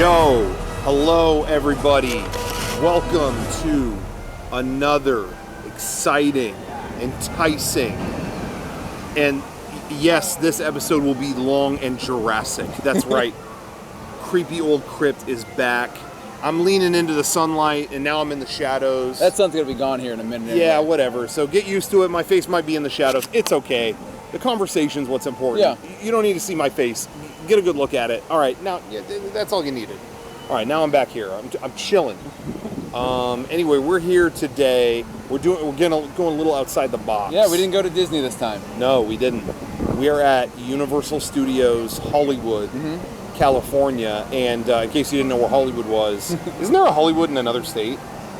Yo, hello everybody. Welcome to another exciting, enticing, and yes, this episode will be long and Jurassic. That's right. Creepy old Crypt is back. I'm leaning into the sunlight and now I'm in the shadows. That sun's gonna be gone here in a minute. Yeah, whatever. So get used to it. My face might be in the shadows. It's okay. The conversation's what's important. Yeah. You don't need to see my face. Get a good look at it. All right, now that's all you needed. All right, now I'm back here. I'm chilling. Anyway, we're here today. We're going a little outside the box. Yeah, we didn't go to Disney this time. No, we didn't. We are at Universal Studios Hollywood, California. And in case you didn't know where Hollywood was, isn't there a Hollywood in another state,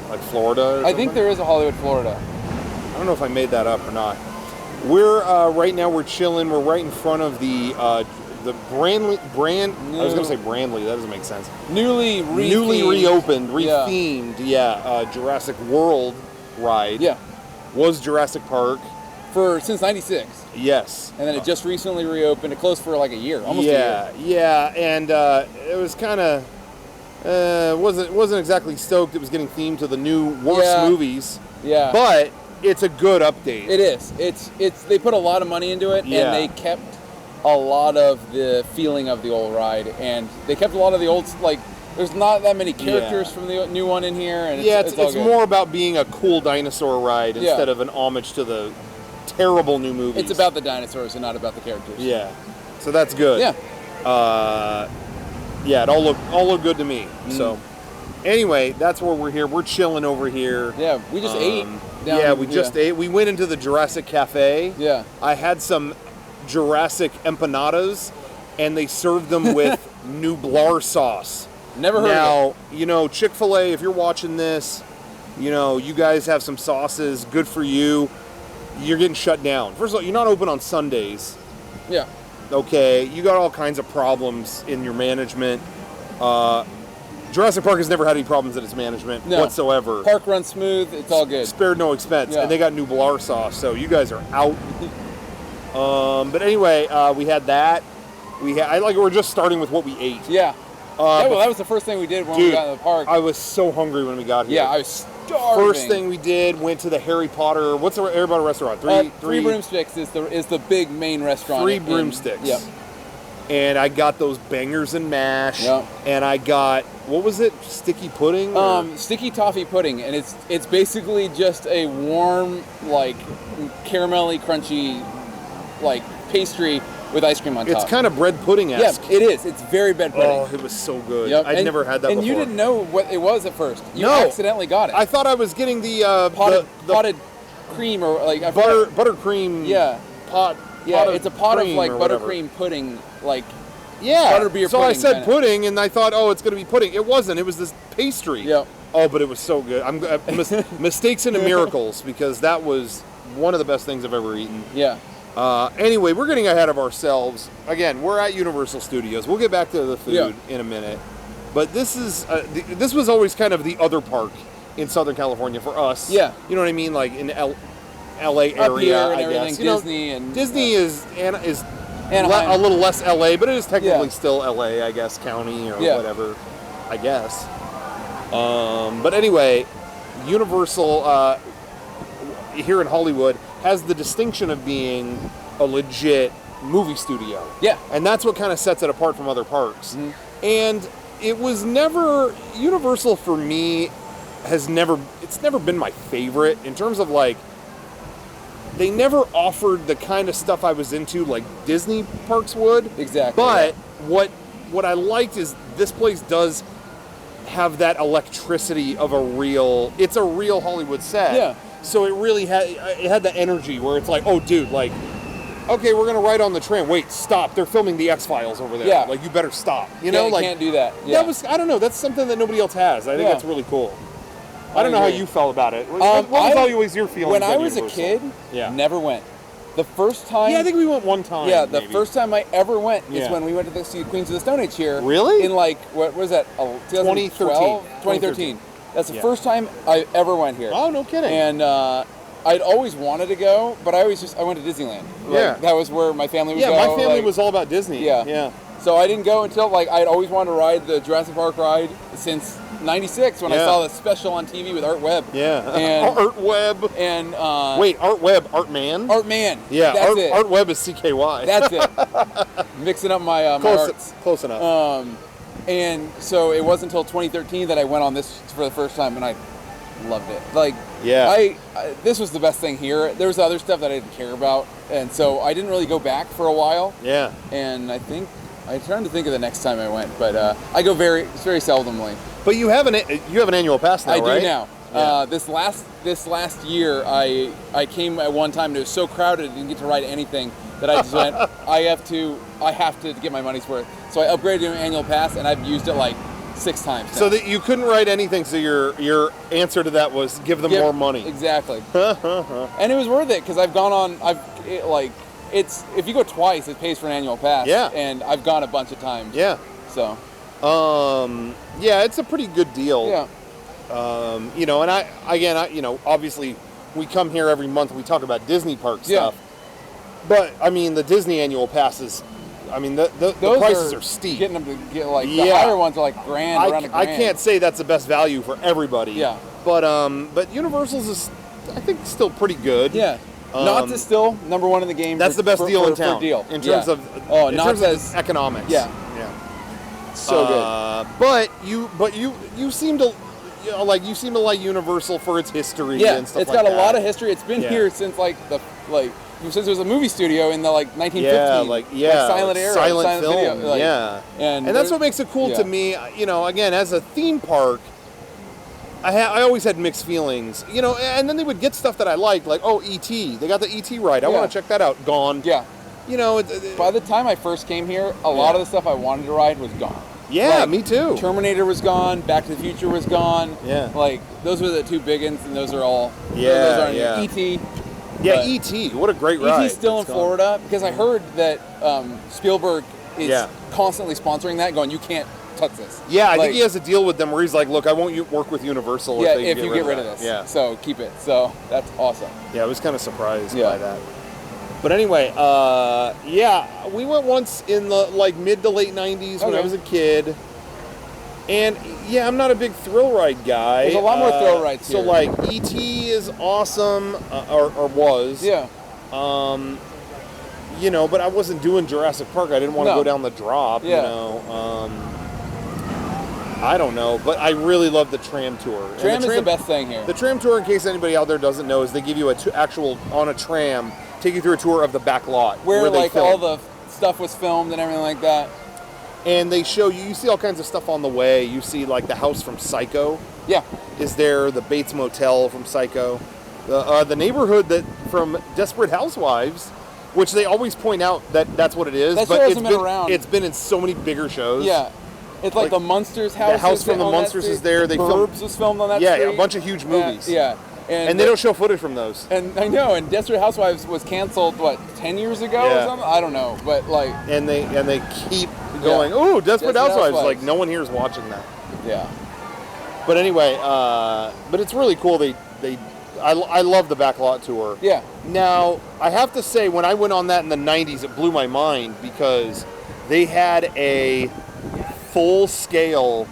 like Florida? Or I think there is a Hollywood, Florida. I don't know if I made that up or not. We're right now. We're chilling. We're right in front of the Brandley. I was going to say Brandley. That doesn't make sense. Newly reopened, rethemed. Jurassic World ride. Yeah, was Jurassic Park since '96. Yes, and then it just recently reopened. It closed for like a year, almost a year. Yeah, and it was kind of wasn't exactly stoked. It was getting themed to the new worst movies. Yeah, but it's a good update. It is. It's they put a lot of money into it, and they kept a lot of the feeling of the old ride, and they kept a lot of the old, like, there's not that many characters from the new one in here, and it's more about being a cool dinosaur ride instead of an homage to the terrible new movies. It's about the dinosaurs and not about the characters. Yeah, so that's good. Yeah. It all looked good to me. So anyway, that's where we're here. We're chilling over here. Yeah, we just ate. We just ate. We went into the Jurassic Cafe. Yeah. I had some Jurassic empanadas, and they served them with Nublar sauce. Never heard of it. Now, you know, Chick-fil-A, if you're watching this, you know, you guys have some sauces. Good for you. You're getting shut down. First of all, you're not open on Sundays. Yeah. Okay, you got all kinds of problems in your management. Jurassic Park has never had any problems in its management whatsoever. Park runs smooth. It's all good. Spared no expense. And they got Nublar sauce, so you guys are out. But anyway, we had that. We're just starting with what we ate. Yeah. Well, that was the first thing we did when we got in the park. I was so hungry when we got here. Yeah, I was starving. First thing we did, went to the Harry Potter. What's the Harry Potter restaurant? Three Broomsticks is the big main restaurant. Three Broomsticks. Yep. And I got those bangers and mash. Yep. And I got, what was it? Sticky pudding? Sticky toffee pudding, and it's basically just a warm, like, caramelly, crunchy, like, pastry with ice cream on top. It's kind of bread pudding-esque. Yeah, it is. It's very bread pudding. Oh, it was so good. Yep. I'd never had that before. And you didn't know what it was at first. You accidentally got it. I thought I was getting the potted cream, or like buttercream. Yeah. It's a pot of like whatever. buttercream pudding, like butterbeer. So pudding, I said pudding, and I thought, oh, it's going to be pudding. It wasn't. It was this pastry. Yeah. Oh, but it was so good. Mistakes into miracles, because that was one of the best things I've ever eaten. Yeah. Anyway, we're getting ahead of ourselves. Again, we're at Universal Studios. We'll get back to the food in a minute. But this was always kind of the other park in Southern California for us. Yeah. You know what I mean? Like in LA area, up here and I everything. guess. Disney is Anaheim. a little less LA, but it is technically still LA, I guess, county or whatever, I guess. But anyway, Universal here in Hollywood has the distinction of being a legit movie studio. Yeah. And that's what kind of sets it apart from other parks. Mm-hmm. And it was never, Universal for me it's never been my favorite in terms of like, they never offered the kind of stuff I was into like Disney parks would. Exactly. But what I liked is this place does have that electricity of it's a real Hollywood set. Yeah. So it really had the energy where it's like, oh, dude, like, okay, we're gonna ride on the tram. Wait, stop! They're filming the X-Files over there. Yeah. Like, you better stop. You know, like, can't do that. Yeah. I don't know. That's something that nobody else has. I think that's really cool. I don't know how you felt about it. What was always your feeling? When I was a kid, never went. The first time... Yeah, I think we went one time. Yeah, the first time I ever went is when we went to see Queens of the Stone Age here. Really? In like, what was that? 2013. That's the first time I ever went here. Oh, no kidding. And I'd always wanted to go, but I went to Disneyland. Like, that was where my family would go. Yeah, my family was all about Disney. Yeah. So I didn't go until, like, I'd always wanted to ride the Jurassic Park ride since '96 when I saw the special on TV with Art Webb. Yeah. And, Art Webb. And wait, Art Webb, Art Man? Art Man. Yeah, that's it. Art Webb is CKY. That's it. Mixing up my my arts. Close enough. And so it wasn't until 2013 that I went on this for the first time, and I loved it. Like, I this was the best thing here. There was other stuff that I didn't care about, and so I didn't really go back for a while. Yeah. And I'm trying to think of the next time I went, but I go very seldomly. But you have an annual pass now, right? I do now. Yeah. This last year, I came at one time and it was so crowded I didn't get to ride anything that I just went. I have to get my money's worth. So I upgraded to an annual pass and I've used it like 6 times now. So that you couldn't ride anything. So your answer to that was give them more money. Exactly. And it was worth it because I've gone on. If you go twice, it pays for an annual pass. Yeah. And I've gone a bunch of times. Yeah. So. Yeah, it's a pretty good deal. Yeah. And obviously we come here every month. We talk about Disney park stuff. But I mean, the Disney annual passes. I mean, the prices are steep. Getting them to get the higher ones are like grand, around a grand. I can't say that's the best value for everybody. Yeah. But Universal's is, I think, still pretty good. Yeah. Knott's is still number 1 in the game. That's the best deal in town. In terms of economics. Yeah. So good. But you seem to like Universal for its history and stuff like that. It's got a lot of history. It's been here since since it was a movie studio in the 1950s. Silent era, silent film. video. And that's what makes it cool to me. Again, as a theme park, I always had mixed feelings. And then they would get stuff that I liked, like E.T. They got the E.T. ride. I want to check that out. Gone. Yeah. By the time I first came here, a lot of the stuff I wanted to ride was gone. Yeah, me too. Terminator was gone. Back to the Future was gone. Yeah. Those were the 2 big ones, and those are all. Yeah. E.T. Yeah, E.T. What a great ride. E.T.'s still in Florida because I heard that Spielberg is constantly sponsoring that, going, you can't touch this. Yeah, I think he has a deal with them where he's like, look, I won't work with Universal if you get rid of this. Yeah. So keep it. So that's awesome. Yeah, I was kind of surprised by that. But anyway, we went once in the mid to late 90s when I was a kid. And I'm not a big thrill ride guy. There's a lot more thrill rides here. So E.T. is awesome, or was. Yeah. But I wasn't doing Jurassic Park. I didn't want to go down the drop, I don't know, but I really love the tram tour. Tram is the best thing here. The tram tour, in case anybody out there doesn't know, is they give you on a tram, take you through a tour of the back lot. Where all the stuff was filmed and everything like that. And they show you see all kinds of stuff on the way. You see the house from Psycho. Yeah. Is there, the Bates Motel from Psycho. The neighborhood from Desperate Housewives, which they always point out that's what it is. That show hasn't been around. It's been in so many bigger shows. Yeah. It's like the Munsters house. The house from the Munsters is there. They Burbs was filmed on that street. Yeah, a bunch of huge movies. Yeah. And they don't show footage from those. And I know, and Desperate Housewives was canceled 10 years ago or something? I don't know, but and they keep going, "Ooh, Desperate Housewives." No one here is watching that. Yeah. But anyway, but it's really cool. I love the backlot tour. Yeah. Now, I have to say, when I went on that in the 90s, it blew my mind because they had a full-scale,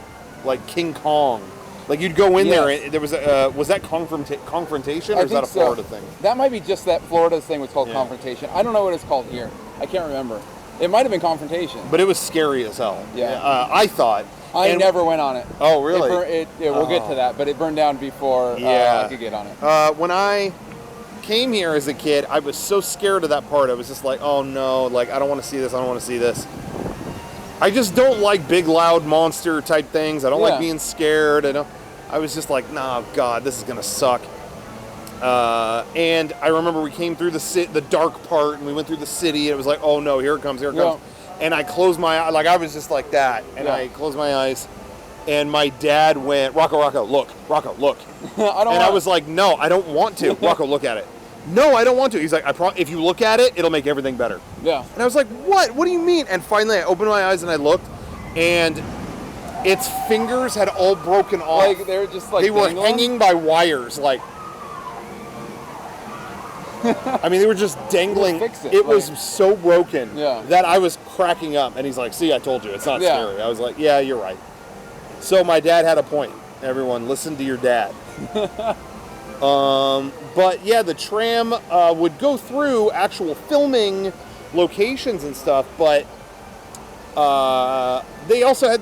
King Kong. You'd go in there, and there was that Confrontation, or is that a Florida thing? That might be just that Florida thing was called Confrontation. I don't know what it's called here. I can't remember. It might have been Confrontation. But it was scary as hell. Yeah. I thought. I never went on it. Oh, really? We'll get to that, but it burned down before I could get on it. When I came here as a kid, I was so scared of that part. I was just like, oh no, I don't want to see this, I don't want to see this. I just don't like big, loud monster type things. I don't like being scared. I was just like, nah, God, this is going to suck. And I remember we came through the dark part, and we went through the city, and it was like, oh no, here it comes. And I closed my eyes, I was just like that. And I closed my eyes, and my dad went, Rocco, look. I was like, no, I don't want to. Rocco, look at it. No, I don't want to. He's like, if you look at it, it'll make everything better. Yeah. And I was like, what? What do you mean? And finally, I opened my eyes and I looked, and its fingers had all broken off. They were just they were hanging by wires, I mean, they were just dangling. Fix it. It was so broken that I was cracking up, and he's like, "See, I told you, it's not scary." I was like, "Yeah, you're right." So my dad had a point. Everyone, listen to your dad. But yeah, the tram would go through actual filming locations and stuff, but they also had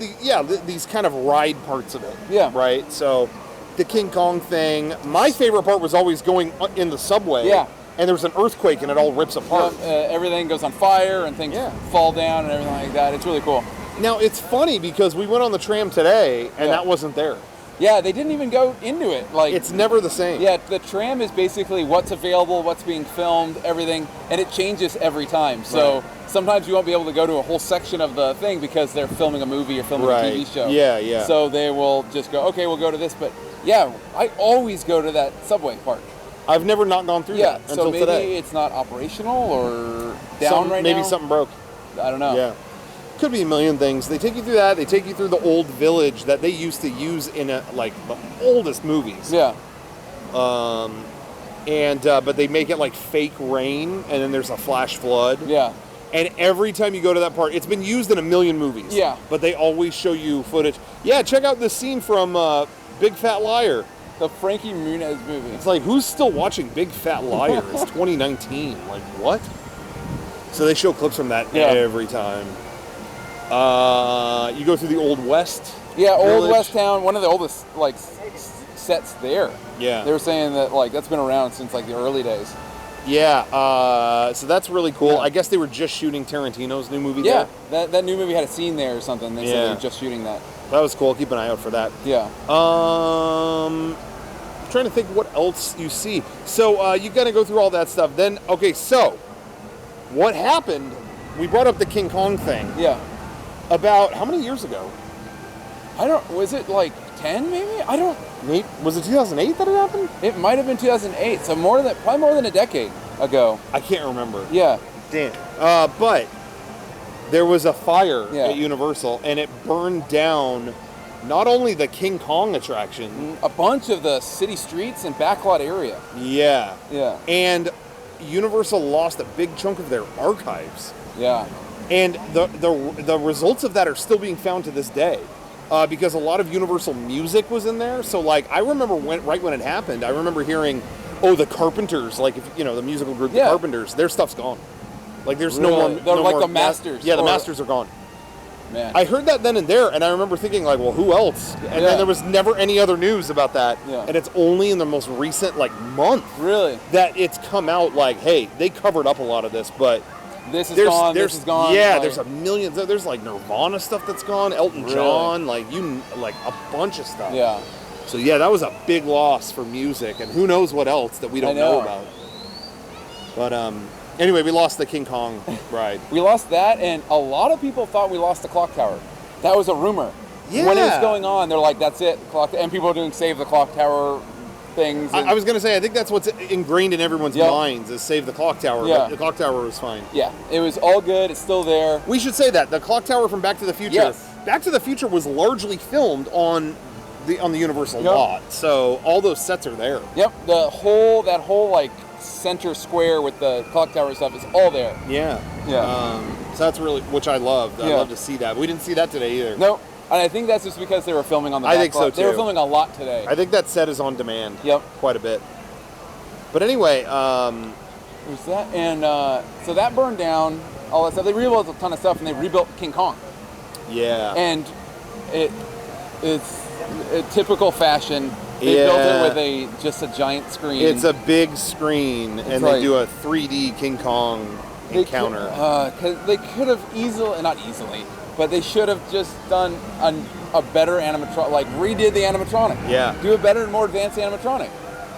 these kind of ride parts of it. Yeah. Right? So the King Kong thing, my favorite part was always going in the subway. Yeah. And there's an earthquake and it all rips apart. Everything goes on fire and things fall down and everything like that. It's really cool. Now, it's funny because we went on the tram today and that wasn't there. Yeah, they didn't even go into it. Like, it's never the same. Yeah, the tram is basically what's available, what's being filmed, everything, and it changes every time. So sometimes you won't be able to go to a whole section of the thing because they're filming a movie or filming a TV show. Yeah, yeah. So they will just go, okay, we'll go to this. But yeah, I always go to that subway part. I've never not gone through that until today. So maybe it's not operational or down right now. Maybe something broke. I don't know. Yeah. Could be a million things. They take you through that. They take you through the old village that they used to use in the oldest movies. Yeah. But they make it like fake rain, and then there's a flash flood. Yeah. And every time you go to that part, it's been used in a million movies. Yeah. But they always show you footage. Yeah, check out this scene from Big Fat Liar. The Frankie Muniz movie. It's like, who's still watching Big Fat Liar? It's 2019. Like, what? So they show clips from that every time. You go through the Old West. Yeah, village. Old West Town, one of the oldest sets there. Yeah. They were saying that that's been around since the early days. Yeah, so that's really cool. Yeah. I guess they were just shooting Tarantino's new movie there. Yeah, that new movie had a scene there or something. They said they were just shooting that. That was cool. Keep an eye out for that. Yeah. I'm trying to think what else you see. So you got to go through all that stuff. Then, okay, so what happened, we brought up the King Kong thing. Yeah. About how many years ago? Was it 10 maybe? Was it 2008 that it happened? It might have been 2008, so probably more than a decade ago. I can't remember. Yeah. Damn. But there was a fire at Universal, and it burned down not only the King Kong attraction, a bunch of the city streets and backlot area. Yeah. Yeah. And Universal lost a big chunk of their archives. Yeah. And the results of that are still being found to this day. Because a lot of Universal music was in there. So, I remember right when it happened, I remember hearing, the Carpenters, the musical group, the Carpenters, their stuff's gone. There's no more... They're the Masters. Yeah, the Masters are gone. Man. I heard that then and there, and I remember thinking, well, who else? And then there was never any other news about that. Yeah. And it's only in the most recent, month... Really? ...that it's come out, hey, they covered up a lot of this, but... This is gone, this is gone. Yeah, there's a million... There's, Nirvana stuff that's gone, Elton John, a bunch of stuff. Yeah. So, yeah, that was a big loss for music, and who knows what else that we don't know about. But, anyway, we lost the King Kong ride. We lost that, and a lot of people thought we lost the clock tower. That was a rumor. Yeah. When it was going on, they're like, that's it. And people were doing Save the Clock Tower things. I was going to say, I think that's what's ingrained in everyone's minds is Save the Clock Tower. Yeah. But the Clock Tower was fine. Yeah, it was all good. It's still there. We should say that. The Clock Tower from Back to the Future. Yes. Back to the Future was largely filmed on the Universal lot. So all those sets are there. Yep. That whole center square with the clock tower stuff is all there. Yeah. Yeah. So that's really, which I loved. I love to see that. We didn't see that today either. No. And I think that's just because they were filming on the I think so, too. They were filming a lot today. I think that set is on demand. Yep. Quite a bit. But anyway, there's that, and so that burned down, all that stuff. They rebuilt a ton of stuff, and they rebuilt King Kong. Yeah. And it's a typical fashion. They built it with just a giant screen. It's a big screen, and they do a 3D King Kong encounter. Because they could have not easily, but they should have just done a better animatronic, redid the animatronic. Yeah. Do a better and more advanced animatronic.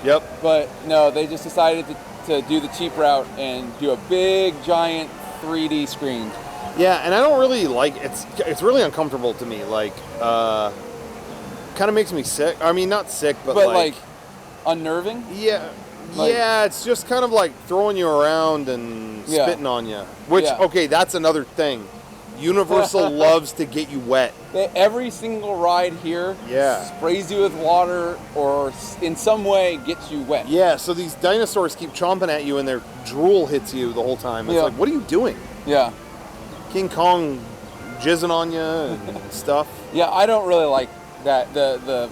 Yep. But no, they just decided to do the cheap route and do a big, giant 3D screen. Yeah, and I don't really it's really uncomfortable to me. Kind of makes me sick. I mean, not sick, but unnerving? Yeah. Yeah, it's just kind of throwing you around and spitting on you. Which, okay, that's another thing. Universal loves to get you wet. Every single ride here sprays you with water or in some way gets you wet. Yeah, so these dinosaurs keep chomping at you and their drool hits you the whole time. It's what are you doing? Yeah. King Kong jizzing on you and stuff. Yeah, I don't really like that the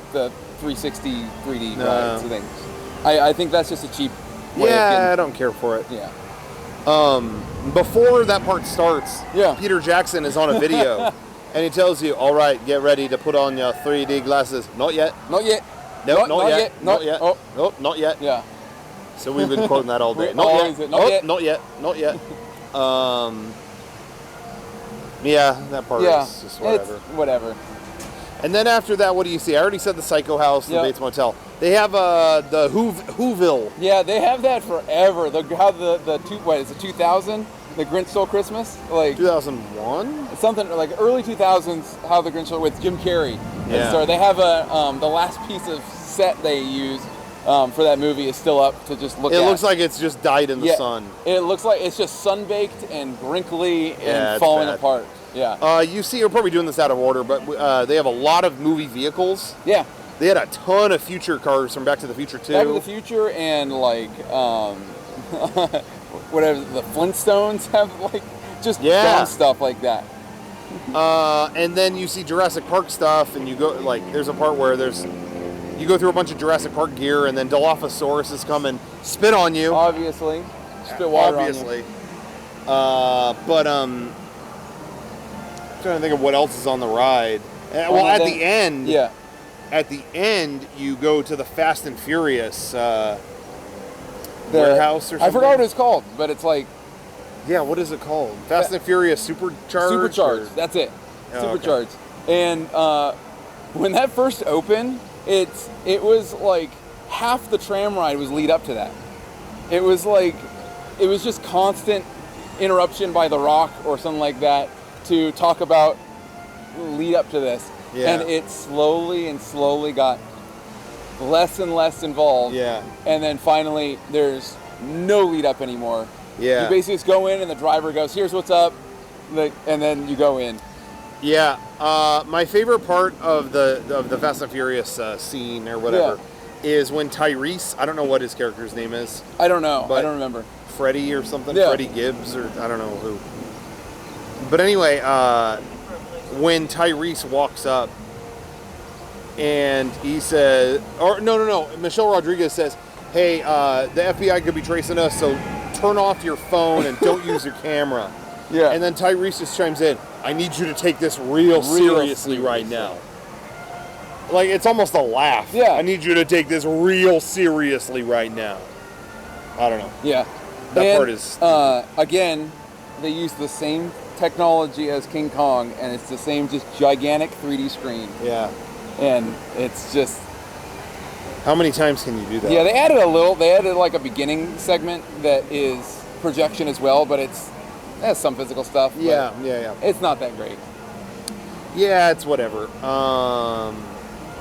360 3D rides things. I think that's just a cheap way of getting... I don't care for it. Yeah. Before that part starts, Peter Jackson is on a video, and he tells you, all right, get ready to put on your 3D glasses. Not yet. Not yet. No, not yet. Not yet. Oh. Nope, not yet. Yeah. So we've been quoting that all day. Not yet. Not yet. Not yet. Yeah, that part is just whatever. It's whatever. And then after that, what do you see? I already said the Psycho House, the Bates Motel. They have the Whoville. Yeah, they have that forever. It's a 2000? The Grinch Stole Christmas? Like 2001? Something like early 2000s, How the Grinch Stole with Jim Carrey. Yeah. So they have the last piece of set they use for that movie is still up to just look at. It looks like it's just died in the sun. It looks like it's just sun-baked and wrinkly and falling apart. Yeah. You're probably doing this out of order, but they have a lot of movie vehicles. Yeah. They had a ton of future cars from Back to the Future 2. Back to the Future and like whatever the Flintstones have like just dumb stuff like that. And then you see Jurassic Park stuff, and you go there's a part where you go through a bunch of Jurassic Park gear, and then Dilophosaurus come and spit on you. Obviously, spit water on you. I'm trying to think of what else is on the ride. At the end. Yeah. At the end, you go to the Fast and Furious warehouse or something. I forgot what it's called, but it's like... Yeah, what is it called? Fast and Furious Supercharged? Supercharged, that's it. Supercharged. Okay. And when that first opened, it was like half the tram ride was lead up to that. It was just constant interruption by The Rock or something like that to talk about lead up to this. Yeah. And it slowly got less and less involved. Yeah. And then finally, there's no lead up anymore. Yeah. You basically just go in and the driver goes, here's what's up. And then you go in. Yeah. My favorite part of the Fast and Furious scene or whatever is when Tyrese, I don't know what his character's name is. I don't know. I don't remember. Freddie or something. Yeah. Freddie Gibbs or I don't know who. But anyway, when Tyrese walks up and he says, no, Michelle Rodriguez says, hey, the FBI could be tracing us, so turn off your phone and don't use your camera. Yeah. And then Tyrese just chimes in, I need you to take this real seriously right now. Like, it's almost a laugh. Yeah. I need you to take this real seriously right now. I don't know. Yeah. That part is... again, they use the same technology as King Kong, and it's the same just gigantic 3D screen. Yeah. And it's just... How many times can you do that? Yeah, they added like a beginning segment that is projection as well, but it has some physical stuff. Yeah. It's not that great. Yeah, it's whatever.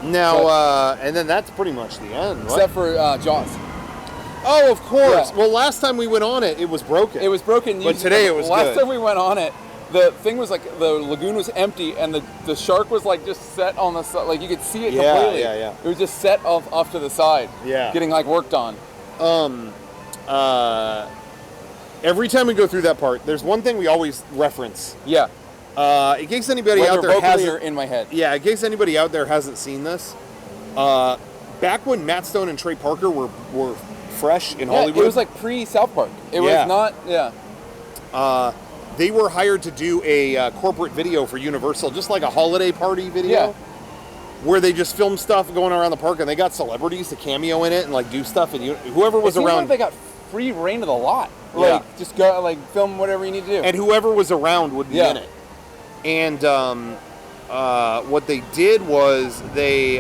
And then that's pretty much the end, right? Except for Jaws. Oh, of course. Yeah. Well, last time we went on it was broken. It was broken. But today it was last good. Time we went on it, the thing was like the lagoon was empty and the shark was like just set on the side, like you could see it completely. Yeah. It was just set off to the side. Yeah. Getting like worked on. Every time we go through that part, there's one thing we always reference. Yeah. In case anybody out there hasn't, in my head. Yeah, in case anybody out there hasn't seen this, back when Matt Stone and Trey Parker were fresh in Hollywood. It was like pre-South Park. It was not. Yeah. They were hired to do a corporate video for Universal, just like a holiday party video, where they just filmed stuff going around the park, and they got celebrities to cameo in it and like do stuff. And whoever was around, like they got free reign of the lot. Like just go like film whatever you need to do. And whoever was around would be in it. And what they did was they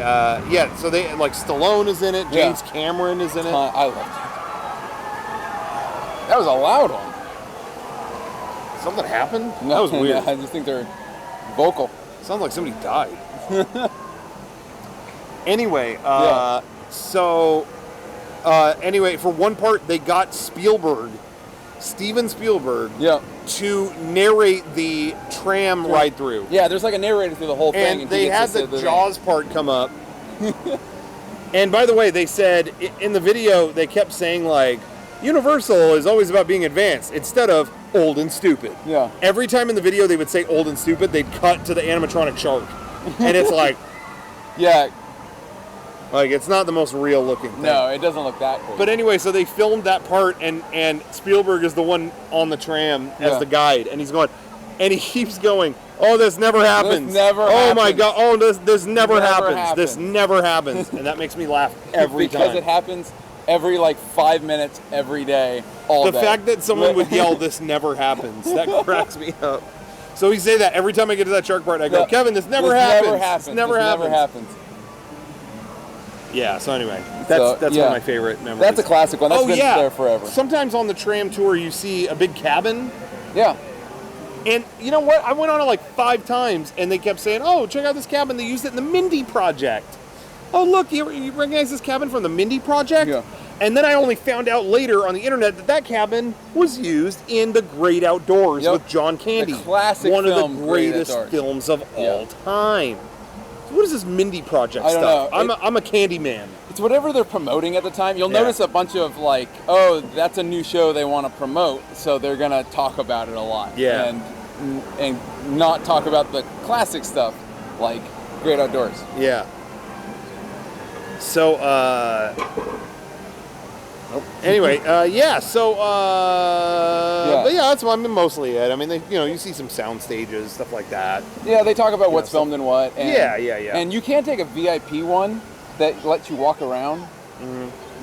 so they like Stallone is in it, James Cameron is in it. I loved it. That was a loud one. Something happened? No, that was weird. I just think they're vocal. Sounds like somebody died. Anyway, anyway, for one part, they got Steven Spielberg, to narrate the tram ride through. Yeah, there's like a narrator through the whole thing. And they had the Jaws part come up. And by the way, they said, in the video, they kept saying like, Universal is always about being advanced instead of old and stupid. Yeah. Every time in the video they would say old and stupid, they'd cut to the animatronic shark. And it's like... Yeah. Like, it's not the most real looking thing. No, it doesn't look that cool. But anyway, so they filmed that part, and Spielberg is the one on the tram as the guide, and he's going, and he keeps going, oh, this never happens. This never oh happens. my God, oh, this never happens. happens. This never happens. And that makes me laugh every time. Because it happens every, 5 minutes, every day, all day. The fact that someone would yell, this never happens, that cracks me up. So we say that every time I get to that shark part, I go, Kevin, this never happens. This never happens. Yeah, so anyway, that's one of my favorite memories. That's a classic one. That's been there forever. Sometimes on the tram tour, you see a big cabin. Yeah. And you know what? I went on it 5 times, and they kept saying, oh, check out this cabin. They used it in the Mindy Project. Oh, look, you recognize this cabin from the Mindy Project? Yeah. And then I only found out later on the internet that cabin was used in The Great Outdoors with John Candy. The classic one film, of the greatest films of all time. What is this Mindy Project stuff? I don't know. I'm a candy man. It's whatever they're promoting at the time. You'll notice a bunch of oh, that's a new show they want to promote, so they're gonna talk about it a lot. Yeah. And not talk about the classic stuff like Great Outdoors. Yeah. So anyway, but yeah, that's mostly it. I mean, you see some sound stages, stuff like that. Yeah, they talk about what's filmed and what. And, yeah. And you can take a VIP one that lets you walk around,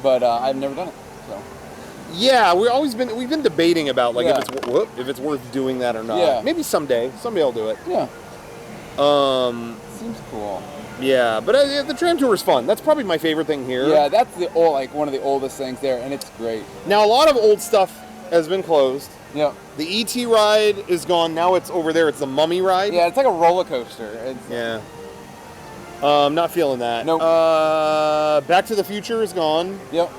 but I've never done it. So. Yeah, we've been debating about if it's worth doing that or not. Yeah. Maybe someday I'll do it. Yeah. Seems cool. Yeah, but the tram tour is fun. That's probably my favorite thing here. Yeah, that's one of the oldest things there, and it's great. Now, a lot of old stuff has been closed. Yeah. The E.T. ride is gone. Now it's over there. It's the Mummy ride. Yeah, it's like a roller coaster. I'm not feeling that. Nope. Back to the Future is gone. Yep.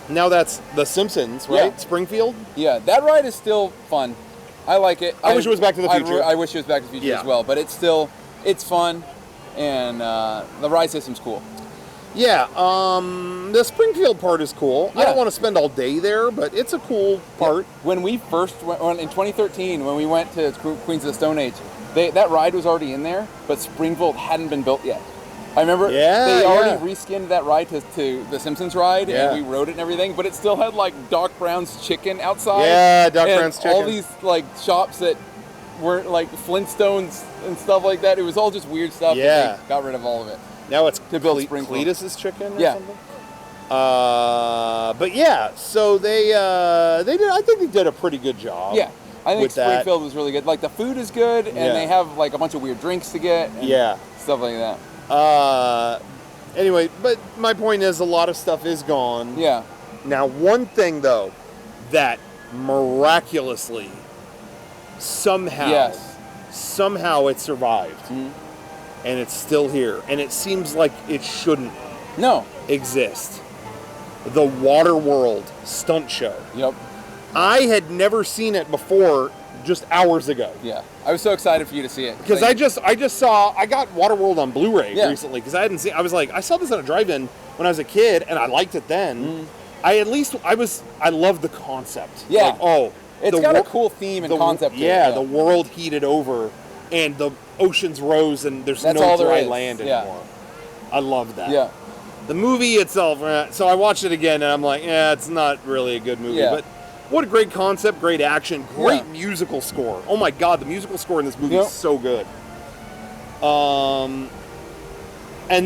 Now that's The Simpsons, right? Yeah. Springfield? Yeah, that ride is still fun. I like it. I wish it was Back to the Future. I wish it was Back to the Future as well, but it's fun, and the ride system's cool. Yeah, the Springfield part is cool. Yeah. I don't want to spend all day there, but it's a cool part. Yeah. When we first went, in 2013, when we went to Queens of the Stone Age, that ride was already in there, but Springfield hadn't been built yet. I remember they already reskinned that ride to the Simpsons ride, and we rode it and everything, but it still had Doc Brown's Chicken outside. Yeah, Doc Brown's Chicken. All these shops that weren't Flintstones and stuff like that. It was all just weird stuff. Yeah. And they got rid of all of it. Now it's to build Springfield. Cletus's Chicken or something? But yeah, so they did. I think they did a pretty good job. Yeah. I think Springfield was really good. The food is good, and they have a bunch of weird drinks to get. And stuff like that. Anyway, but my point is a lot of stuff is gone. Yeah. Now, one thing though that miraculously somehow it survived, and it's still here, and it seems like it shouldn't exist. The Waterworld stunt show. Yep. I had never seen it before just hours ago. Yeah. I was so excited for you to see it. Because I got Waterworld on Blu-ray recently because I hadn't seen. I was like, I saw this at a drive-in when I was a kid, and I liked it then. I loved the concept. Yeah. It's got a cool theme and concept. Yeah, the world heated over, and the oceans rose, and there's no dry land anymore. I love that. Yeah. The movie itself. So I watched it again, and I'm like, it's not really a good movie, but. What a great concept, great action, great musical score. Oh my God, the musical score in this movie is so good. And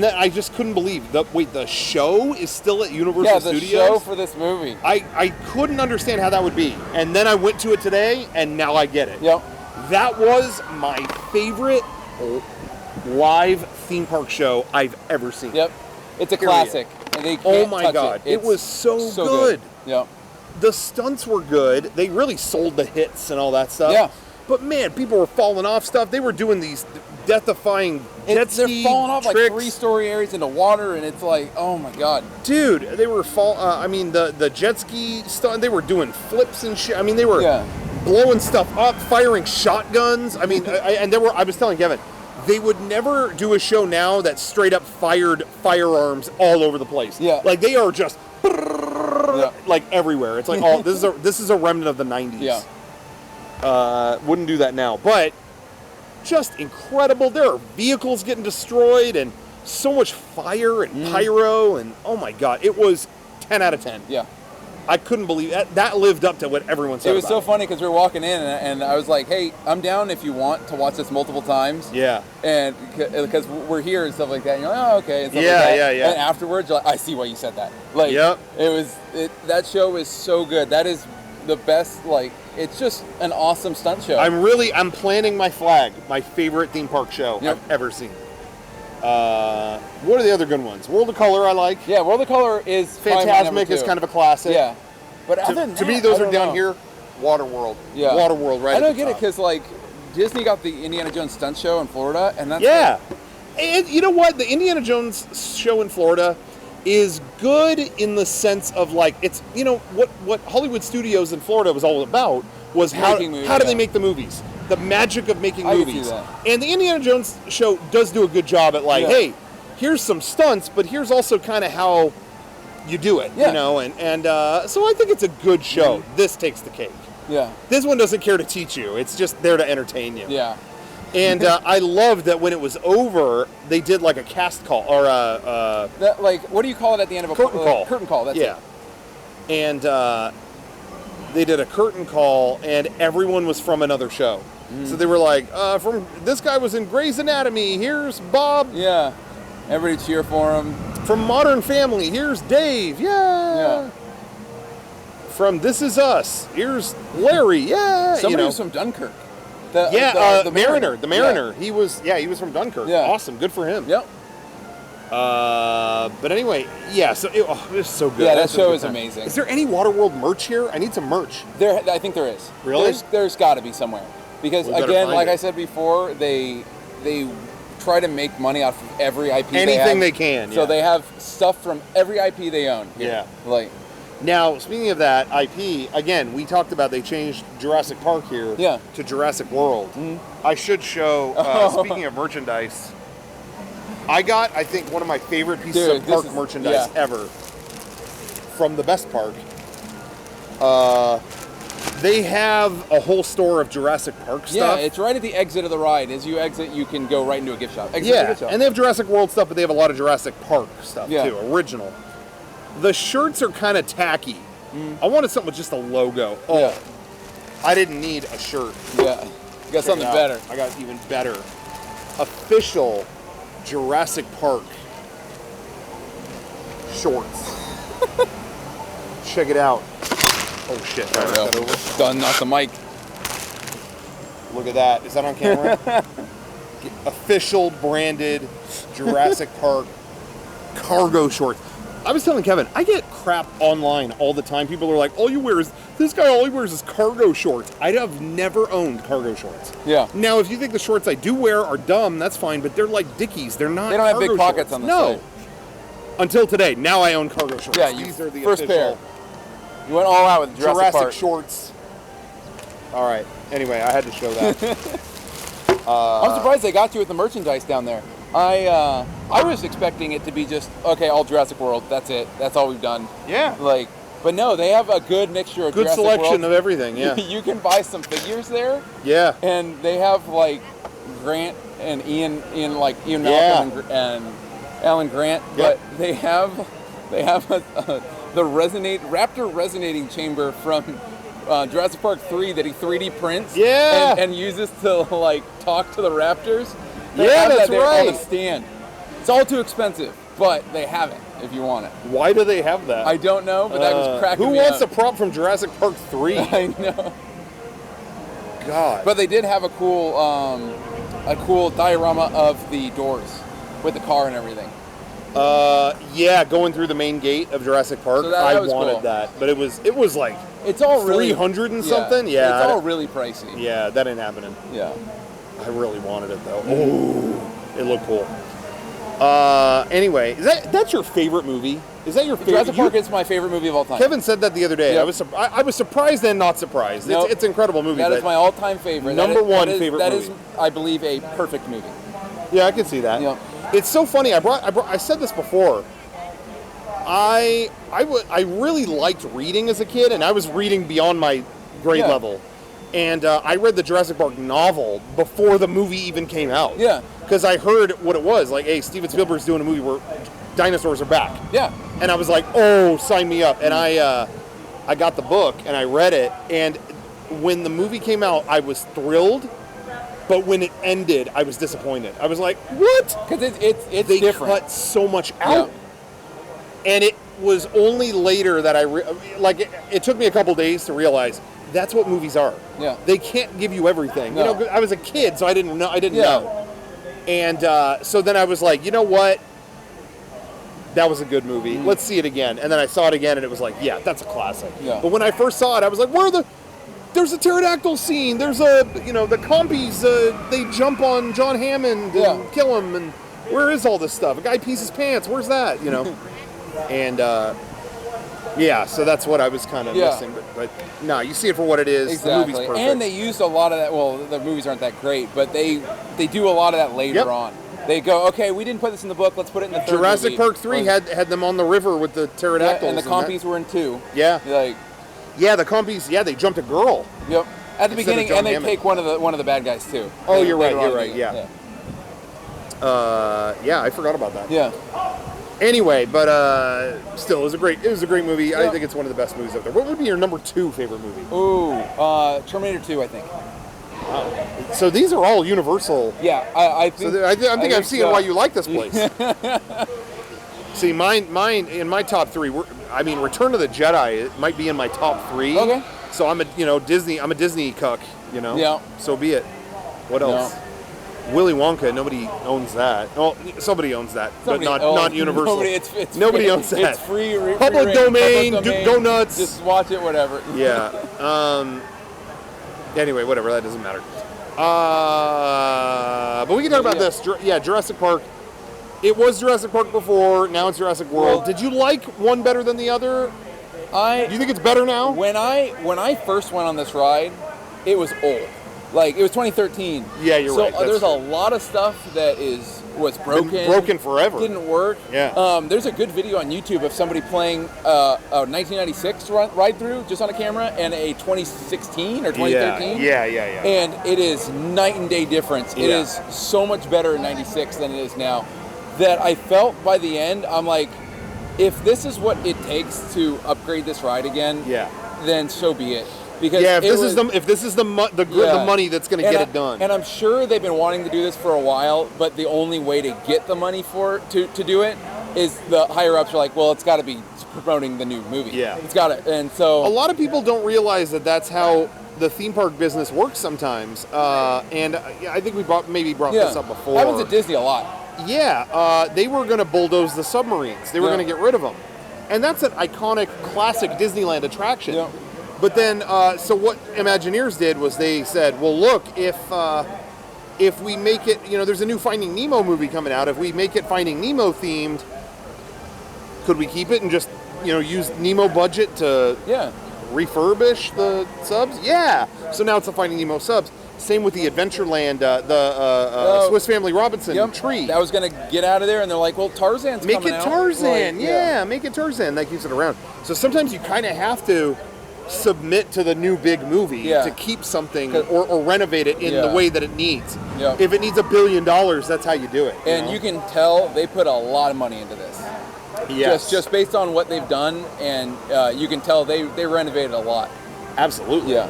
then I just couldn't believe the show is still at Universal Studios? Yeah, the show for this movie. I couldn't understand how that would be. And then I went to it today, and now I get it. Yep. That was my favorite live theme park show I've ever seen. Yep. It's a classic. And they can't my God. It was so good. Yep. The stunts were good. They really sold the hits and all that stuff. Yeah. But man, people were falling off stuff. They were doing these death-defying jet ski They're falling off tricks. 3-story areas into water, and it's oh my God. Dude, they were the jet ski stunt. They were doing flips and shit. I mean, they were blowing stuff up, firing shotguns. I mean, I was telling Kevin, they would never do a show now that straight up fired firearms all over the place. Yeah. They are just like everywhere. It's like, oh, this is a remnant of the 90s. Yeah. Wouldn't do that now, but just incredible. There are vehicles getting destroyed and so much fire and pyro, and oh my god, it was 10 out of 10. Yeah. I couldn't believe that lived up to what everyone said. It was about so funny because we were walking in and I was like, hey, I'm down if you want to watch this multiple times. Yeah. And because we're here and stuff like that. And you're like, oh, okay. And stuff Yeah, like that. yeah. And afterwards, you're like, I see why you said that. Like, Yep. That show is so good. That is the best, like, it's just an awesome stunt show. I'm planting my flag, my favorite theme park show I've ever seen. What are the other good ones? World of Color I like. Yeah, World of Color is Fantasmic is kind of a classic. Yeah. But other than to that, me, those I are don't down know. here. Waterworld. Yeah. Waterworld, right? I don't at the get it top. because, like, Disney got the Indiana Jones stunt show in Florida, and that's And you know what? The Indiana Jones show in Florida is good in the sense of, like, it's, you know, what Hollywood Studios in Florida was all about was how do they make the movies? The magic of making I can movies. see that. And the Indiana Jones show does do a good job at, like, hey, here's some stunts, but here's also kind of how you do it, you know? And so I think it's a good show. This takes the cake. Yeah. This one doesn't care to teach you. It's just there to entertain you. Yeah. And I loved that when it was over, they did like a cast call or like, what do you call it at the end of a curtain call? Curtain call. That's it. And they did a curtain call, and everyone was from another show. So they were like, "From this guy was in Grey's Anatomy. Here's Bob. Yeah. Everybody cheer for him. From Modern Family. Here's Dave. Yeah. From This Is Us. Here's Larry. Yeah. Somebody was from Dunkirk. The Mariner. Yeah. He was from Dunkirk. Yeah. Awesome. Good for him. Yep. But anyway, yeah. So it was so good. Yeah, that show is amazing. Is there any Waterworld merch here? I need some merch. I think there is. Really? There's got to be somewhere because We better again, find like it. I said before, they try to make money off of every IP. Anything they can. So Yeah. they have stuff from every IP they own. Here. Yeah. Like. Now, speaking of that IP, again, we talked about they changed Jurassic Park here to Jurassic World. I should show, speaking of merchandise, I got, I think, one of my favorite pieces of park merchandise ever from the best park. They have a whole store of Jurassic Park stuff. Yeah, it's right at the exit of the ride. As you exit, you can go right into a gift shop. And they have Jurassic World stuff, but they have a lot of Jurassic Park stuff too, original. The shirts are kind of tacky. I wanted something with just a logo. Oh, I didn't need a shirt. Yeah, you got something better. I got even better. Official Jurassic Park shorts. Check it out. Oh shit! All right, that over. Done, not the mic. Look at that. Is that on camera? Official branded Jurassic Park cargo shorts. I was telling Kevin, I get crap online all the time. People are like, all he wears is cargo shorts. I have never owned cargo shorts. Yeah. Now, if you think the shorts I do wear are dumb, that's fine, but they're like Dickies. They're not. They don't have big cargo pockets shorts. on the No. side. Until today. Now I own cargo shorts. Yeah, These are the first official pair. You went all out with Jurassic Park. shorts. All right. Anyway, I had to show that. I'm surprised they got you with the merchandise down there. I was expecting it to be just all Jurassic World. That's it. That's all we've done. Yeah. But no, they have a good mixture of Good Jurassic selection World. of everything. Yeah. You can buy some figures there. Yeah. And they have like Grant and Ian Malcolm and Alan Grant. Yep. But they have the Raptor resonating chamber from Jurassic Park 3 that he 3D prints. Yeah. And uses to like talk to the Raptors. They Yeah, have that's that there right. on the stand. It's all too expensive, but they have it if you want it. Why do they have that? I don't know, but that was cracking Who me wants up. a prop from Jurassic Park 3? I know. God. But they did have a cool diorama of the doors with the car and everything. Yeah, going through the main gate of Jurassic Park. So that I was wanted cool. that, but it was like It's all really 300 and something. Yeah, it's all really pricey. yeah, that ain't happening. Yeah. I really wanted it though. Oh, it looked cool. Anyway, that's your favorite movie? Is that your favorite? Jurassic Park is my favorite movie of all time. Kevin said that the other day. Yep. I was surprised and not surprised. Nope. It's an incredible movie. That is my all-time favorite. Number one favorite That movie. is, I believe, a perfect movie. Yeah, I can see that. Yep. It's so funny. I said this before. I really liked reading as a kid, and I was reading beyond my grade level. And I read the Jurassic Park novel before the movie even came out. Yeah. Because I heard what it was. Like, hey, Steven Spielberg's doing a movie where dinosaurs are back. Yeah. And I was like, oh, sign me up. And I got the book, and I read it. And when the movie came out, I was thrilled. But when it ended, I was disappointed. I was like, what? Because it's they different. cut so much out. Yeah. And it was only later that it took me a couple days to realize that's what movies are. Yeah. They can't give you everything. No. You know, I was a kid, so I didn't know. And so then I was like, you know what? That was a good movie. Let's see it again. And then I saw it again, and it was like, yeah, that's a classic. Yeah. But when I first saw it, I was like, there's a pterodactyl scene. There's the compies, they jump on John Hammond and kill him. And where is all this stuff? A guy pees his pants. Where's that? You know? And, so that's what I was kind of missing. But no, you see it for what it is. Exactly. The movie's perfect. And they used a lot of that. Well, the movies aren't that great, but they do a lot of that later on. They go, okay, we didn't put this in the book. Let's put it in the third Jurassic movie. Park 3 had them on the river with the pterodactyls. And the compies were in 2. Yeah. The compies. Yeah, they jumped a girl. Yep. At the beginning, and they Hammond. take one of the bad guys too. Oh, you're right. Yeah. I forgot about that. Yeah. Anyway, but still, it was a great movie. Yeah. I think it's one of the best movies out there. What would be your number 2 favorite movie? Ooh, Terminator 2, I think. Wow. So these are all Universal. Yeah, I think. So I think I'm seeing why you like this place. See, mine in my top 3. Return of the Jedi. It might be in my top 3. Okay. So I'm a Disney cuck. You know. Yeah. So be it. What else? No. Willy Wonka, nobody owns that. Oh, somebody owns that, but not Universal. Nobody owns that. It's free. Public domain. Go nuts. Just watch it, whatever. Yeah. Anyway, whatever. That doesn't matter. But we can talk about this. Yeah, Jurassic Park. It was Jurassic Park before. Now it's Jurassic World. Did you like one better than the other? Do you think it's better now? When I first went on this ride, it was old. Like, it was 2013. Yeah, you're right. So there's a lot of stuff that was broken. Been broken forever. Didn't work. Yeah. There's a good video on YouTube of somebody playing a 1996 ride through just on a camera and a 2016 or 2013. Yeah. And it is night and day difference. It is so much better in 96 than it is now. That I felt by the end, I'm like, if this is what it takes to upgrade this ride again, then so be it. Because if this is the money that's going to get it done. And I'm sure they've been wanting to do this for a while, but the only way to get the money to do it is the higher ups are like, well, it's got to be promoting the new movie. Yeah, it's got to. And so a lot of people don't realize that that's how the theme park business works sometimes. And I think we brought this up before. Happens at Disney a lot. Yeah, they were going to bulldoze the submarines. They were going to get rid of them, and that's an iconic, classic Disneyland attraction. Yeah. But then, so what Imagineers did was they said, well, look, if we make it, there's a new Finding Nemo movie coming out. If we make it Finding Nemo themed, could we keep it and just, use Nemo budget to refurbish the subs? Yeah. So now it's the Finding Nemo subs. Same with the Adventureland, the Swiss Family Robinson tree. That was going to get out of there, and they're like, well, Tarzan's coming out. Make it Tarzan. Make it Tarzan. That keeps it around. So sometimes you kind of have to submit to the new big movie to keep something or renovate it in the way that it needs. Yeah. If it needs $1 billion, that's how you do it. And you can tell they put a lot of money into this. Yes. Just based on what they've done, and you can tell they renovated a lot. Absolutely. Yeah.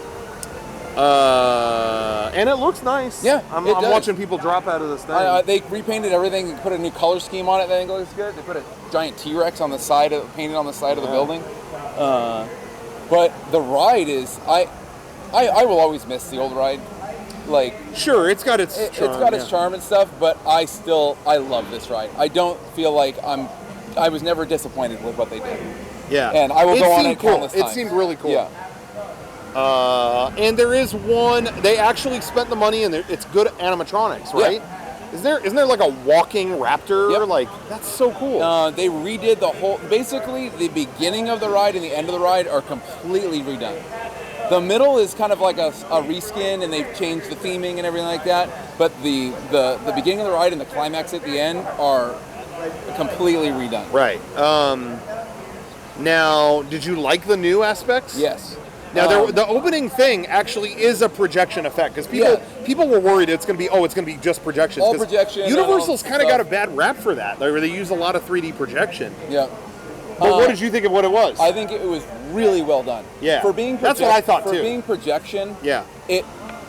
And it looks nice. Yeah, I'm watching people drop out of this thing. They repainted everything and put a new color scheme on it. I think it looks good. They put a giant T-Rex painted on the side of the building. But the ride is, I will always miss the old ride. Like, sure, it's got its charm. It's got its charm and stuff, but I love this ride. I don't feel like I was never disappointed with what they did. Yeah. And I will go on it countless times. It seemed really cool. Yeah. And there is one, they actually spent the money and it's good animatronics, right? Yeah. Isn't there like a walking raptor? Yep. Like, that's so cool. They redid basically the beginning of the ride and the end of the ride are completely redone. The middle is kind of like a reskin, and they've changed the theming and everything like that. But the beginning of the ride and the climax at the end are completely redone. Right. Now, did you like the new aspects? Yes. Now, the opening thing actually is a projection effect because people were worried it's going to be just projections. All projection. Universal's kind of got a bad rap for that. They use a lot of 3D projection. Yeah. But what did you think of what it was? I think it was really well done. Yeah. For being that's what I thought for too. For being projection. Yeah. It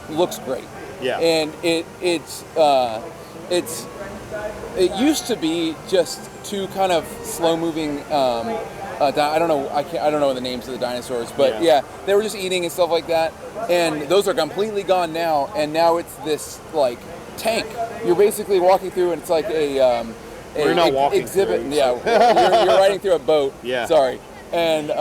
looks great. Yeah. And it used to be just two kind of slow moving. I don't know the names of the dinosaurs, but they were just eating and stuff like that. And those are completely gone now. And now it's this like tank. You're basically walking through, and it's like You're not walking exhibit. through, Yeah, you're riding through a boat. Yeah. Sorry. And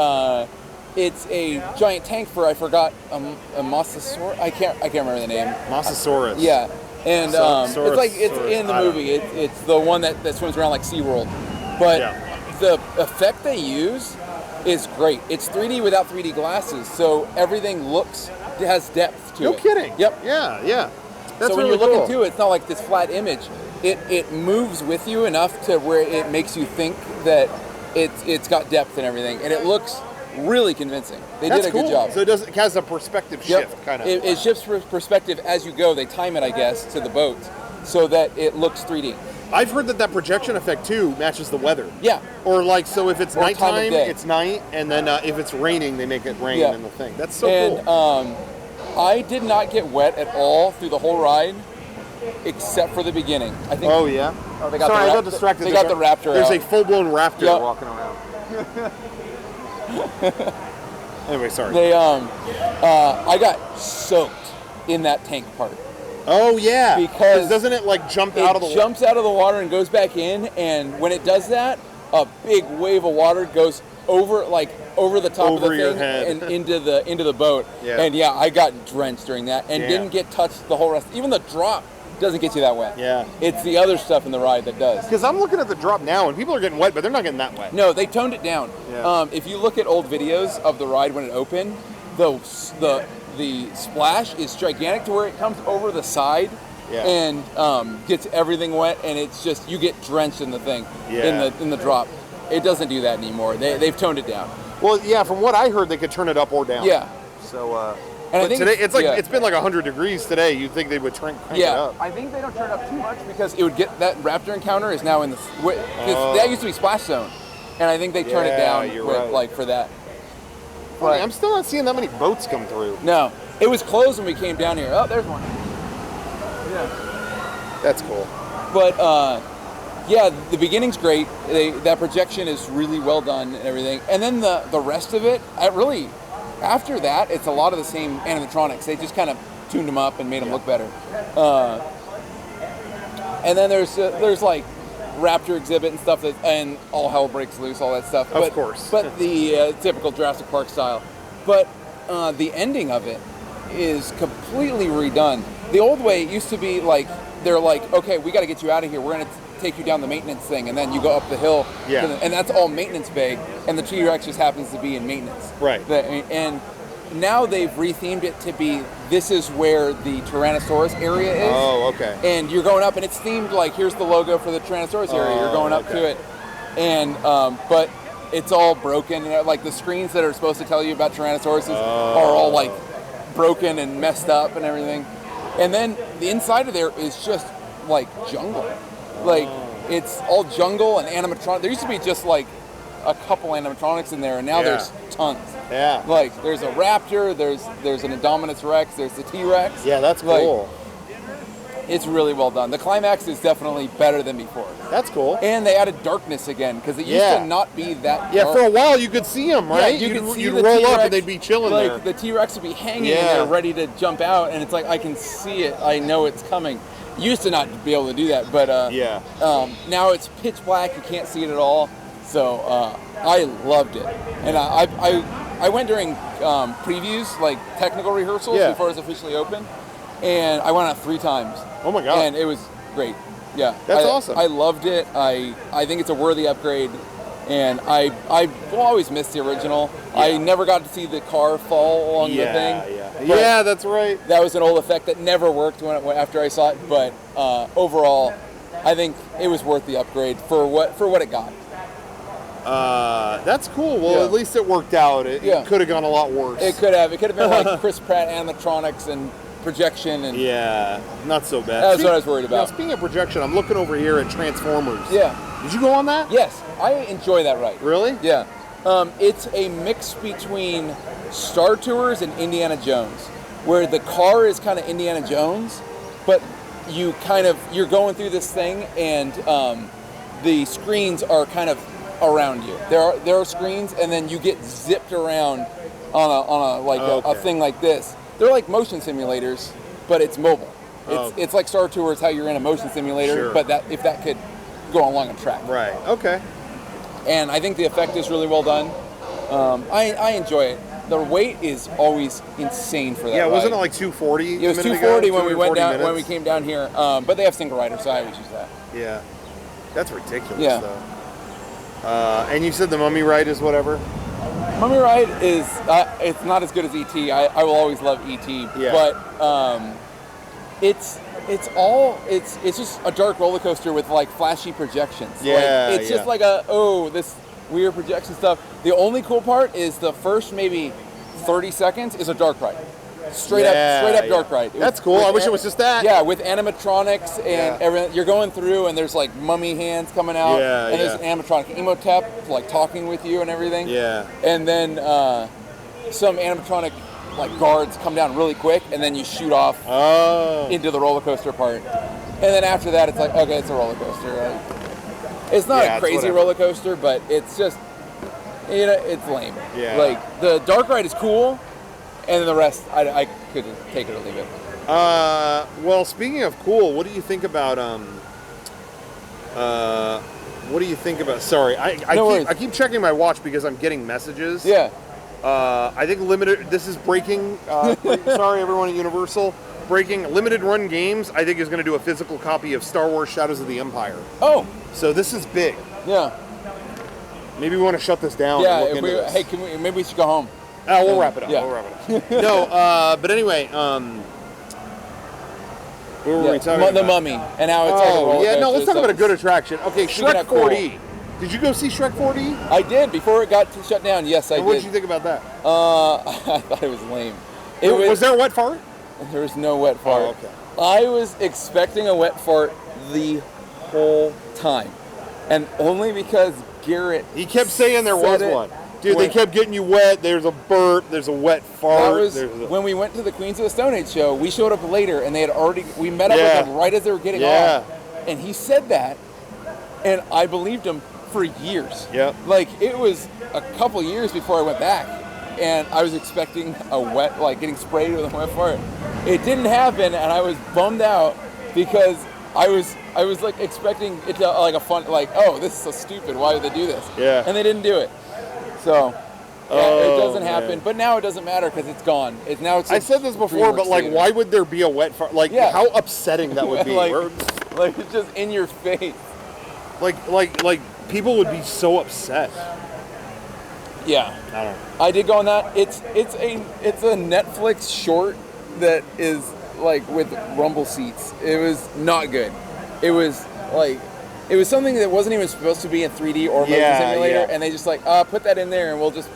it's a giant tank for I forgot a Mosasaurus. I can't remember the name. Mosasaurus. Yeah. And it's like it's in the movie. It's the one that swims around like SeaWorld. But the effect they use is great. It's 3D without 3D glasses, so everything has depth to it. No kidding. Yep. Yeah. That's so when really you're looking cool. through it, it's not like this flat image. It moves with you enough to where it makes you think that it's got depth and everything, and it looks really convincing. They did a good job. So it has a perspective shift, kind of. It shifts perspective as you go. They time it, I guess, to the boat so that it looks 3D. I've heard that projection effect too matches the weather. Yeah. Or like, so if it's nighttime, day. it's night, and then if it's raining, they make it rain in the thing. That's so cool. I did not get wet at all through the whole ride, except for the beginning. I think. Oh yeah. Oh, they got Sorry, I got distracted. They got the raptor. There's out. a full-blown raptor walking around. Anyway, sorry. I got soaked in that tank part. Oh yeah. Because doesn't it like jump out of the water? It jumps out of the water and goes back in, and when it does that, a big wave of water goes over the top of the your thing head. and into the boat. Yeah. And I got drenched during that and didn't get touched the whole rest. Even the drop doesn't get you that wet. Yeah. It's the other stuff in the ride that does. Because I'm looking at the drop now, and people are getting wet, but they're not getting that wet. No, they toned it down. Yeah. If you look at old videos of the ride when it opened, the splash is gigantic to where it comes over the side and gets everything wet, and it's just you get drenched in the thing in the drop. It doesn't do that anymore. They've toned it down. Well, yeah, from what I heard, they could turn it up or down. Yeah. So, and I but think today it's been like 100 degrees today. You'd think they would crank it up. I think they don't turn it up too much because it would get that raptor encounter is now in the that used to be splash zone, and I think they turn it down for that. But I'm still not seeing that many boats come through. No, it was closed when we came down here. Oh, there's one. Yeah. That's cool. But the beginning's great. That projection is really well done and everything. And then the rest of it, after that, it's a lot of the same animatronics. They just kind of tuned them up and made them look better. And then there's like raptor exhibit and stuff and all hell breaks loose, all that stuff. Of course. But the typical Jurassic Park style. But the ending of it is completely redone. The old way it used to be like they're like, okay, we got to get you out of here. We're gonna take you down the maintenance thing, and then you go up the hill. Yeah. And that's all maintenance bay, and the T-Rex just happens to be in maintenance. Right. And now they've rethemed it to be this is where the Tyrannosaurus area is. Oh, okay. And you're going up, and it's themed like here's the logo for the Tyrannosaurus area. You're going up to it, and but it's all broken. Like the screens that are supposed to tell you about Tyrannosauruses are all like broken and messed up and everything. And then the inside of there is just like jungle. Like it's all jungle and animatronic. There used to be just like a couple animatronics in there, and now there's tons. Yeah. Like there's a raptor, there's an Indominus Rex, there's the T-Rex. Yeah, that's cool. It's really well done. The climax is definitely better than before. That's cool. And they added darkness again because it used to not be that. Yeah, dark. for a while you could see them, right? Yeah, you'd roll T-Rex, up and they'd be chilling there. Like the T-Rex would be hanging there, ready to jump out, and it's like I can see it. I know it's coming. Used to not be able to do that, but now it's pitch black. You can't see it at all. So I loved it, and I went during previews, like technical rehearsals before it was officially open, and I went out 3 times. Oh my god! And it was great. Yeah, that's awesome. I loved it. I think it's a worthy upgrade, and I will always miss the original. Yeah. I never got to see the car fall along the thing. Yeah, that's right. That was an old effect that never worked after I saw it. But overall, I think it was worth the upgrade for what it got. That's cool. Well, at least it worked out. It could have gone a lot worse. It could have. It could have been like Chris Pratt animatronics and projection and not so bad. That's what I was worried about. Now, speaking of projection, I'm looking over here at Transformers. Yeah. Did you go on that? Yes, I enjoy that ride. Really? Yeah. It's a mix between Star Tours and Indiana Jones, where the car is kind of Indiana Jones, but you're going through this thing and the screens are kind of around you. There are screens, and then you get zipped around on a thing like this. They're like motion simulators, but it's mobile. It's like Star Tours, how you're in a motion simulator, but if that could go along a track. Right. Okay. And I think the effect is really well done. I enjoy it. The wait is always insane for that. Yeah, wasn't ride. it like 240? It was 240 when we went down when we came down here. But they have single rider, so I always use that. Yeah, that's ridiculous though. And you said the Mummy ride is whatever. Mummy ride is it's not as good as ET. I will always love ET. Yeah. But it's just a dark roller coaster with like flashy projections. Yeah. Like, it's just like this weird projection stuff. The only cool part is the first maybe 30 seconds is a dark ride. Straight up dark ride. That's cool. I wish it was just that. Yeah, with animatronics and everything. You're going through and there's like mummy hands coming out. Yeah, and there's an animatronic Emotep like talking with you and everything. Yeah. And then some animatronic like guards come down really quick and then you shoot off into the roller coaster part. And then after that it's like, okay, it's a roller coaster. Like, it's not a crazy roller coaster, but it's just, it's lame. Yeah. Like, the dark ride is cool, and then the rest, I could take it or leave it. Well, speaking of cool, what do you think about, sorry, I keep checking my watch because I'm getting messages. Yeah. I think this is breaking, sorry everyone at Universal, breaking limited run games, I think is going to do a physical copy of Star Wars Shadows of the Empire. Oh. So this is big. Yeah. Maybe we want to shut this down. Yeah, and look into this. Maybe we should go home. We'll wrap it up. Yeah. We'll wrap it up. No, but anyway, what were we talking about? The Mummy, and how it's like a roller coaster. Let's talk about a good attraction. Okay, Shrek 4D. Did you go see Shrek 4D? I did, before it got shut down, yes, I did. What did you think about that? I thought it was lame. Was there a wet fart? There was no wet fart. Oh, okay. I was expecting a wet fart the whole time. And only because Garrett He kept saying there was one. Dude, they kept getting you wet. There's a burp. There's a wet fart. When we went to the Queens of the Stone Age show, we showed up later, and we met up with them right as they were getting off. And he said that, and I believed him for years. Yeah. Like, it was a couple years before I went back, and I was expecting getting sprayed with a wet fart. It didn't happen, and I was bummed out because I was like expecting it to like a fun, like, oh, this is so stupid. Why did they do this? Yeah. And they didn't do it. So, it doesn't happen. Man. But now it doesn't matter because it's gone. I said this before, but like, why would there be a wet fart? Like, how upsetting that would be. like it's just in your face. Like people would be so upset. Yeah. I don't know. I did go on that. It's a Netflix short that is like with rumble seats. It was not good. It was something that wasn't even supposed to be in 3D or motion simulator, and they just put that in there and we'll just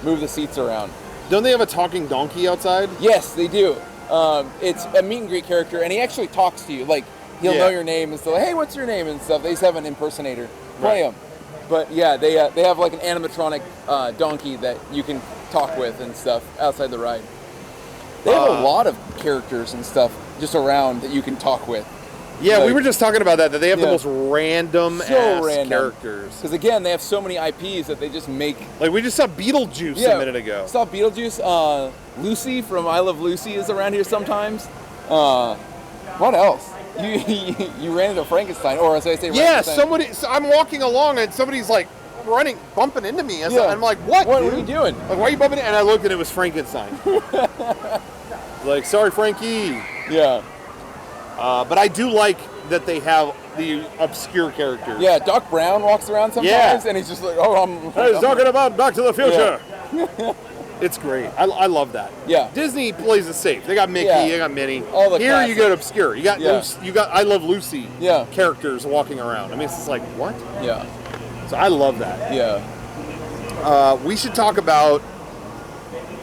move the seats around. Don't they have a talking donkey outside? Yes, they do. It's a meet and greet character, and he actually talks to you. Like, he'll know your name and stuff. Hey, what's your name and stuff. They just have an impersonator play him. But yeah, they have like an animatronic donkey that you can talk with and stuff outside the ride. They have a lot of characters and stuff just around that you can talk with. Yeah, we were just talking about that they have the most random characters. Because again, they have so many IPs that they just make. Like, we just saw Beetlejuice a minute ago. Saw Beetlejuice. Lucy from I Love Lucy is around here sometimes. What else? You ran into Frankenstein, or as I say, Frankenstein. I'm walking along and somebody's like bumping into me. And I'm like, what? What are you doing? Like, why are you bumping? And I looked and it was Frankenstein. Like, sorry, Frankie. Yeah. But I do like that they have the obscure characters. Yeah, Doc Brown walks around sometimes, and he's just like, I was talking about Back to the Future. Yeah. It's great. I love that. Yeah. Disney plays it safe. They got Mickey, they got Minnie. All the Here classics. you got obscure. You got I Love Lucy characters walking around. I mean, it's just like, what? Yeah. So I love that. Yeah. We should talk about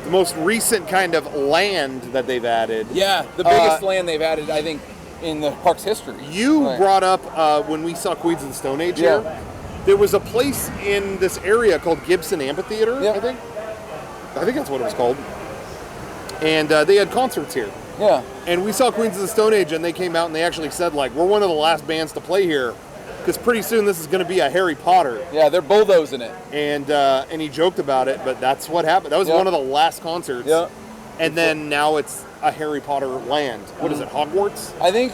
the most recent kind of land that they've added. Yeah, the biggest land they've added, I think, in the park's history. You brought up when we saw Queens of the Stone Age here. There was a place in this area called Gibson Amphitheater, I think. I think that's what it was called. And they had concerts here. Yeah. And we saw Queens of the Stone Age, and they came out and they actually said, like, we're one of the last bands to play here, because pretty soon this is going to be a Harry Potter. Yeah, they're bulldozing it. And he joked about it, but that's what happened. That was one of the last concerts. Yeah. And then now it's a Harry Potter land. What is it, Hogwarts? I think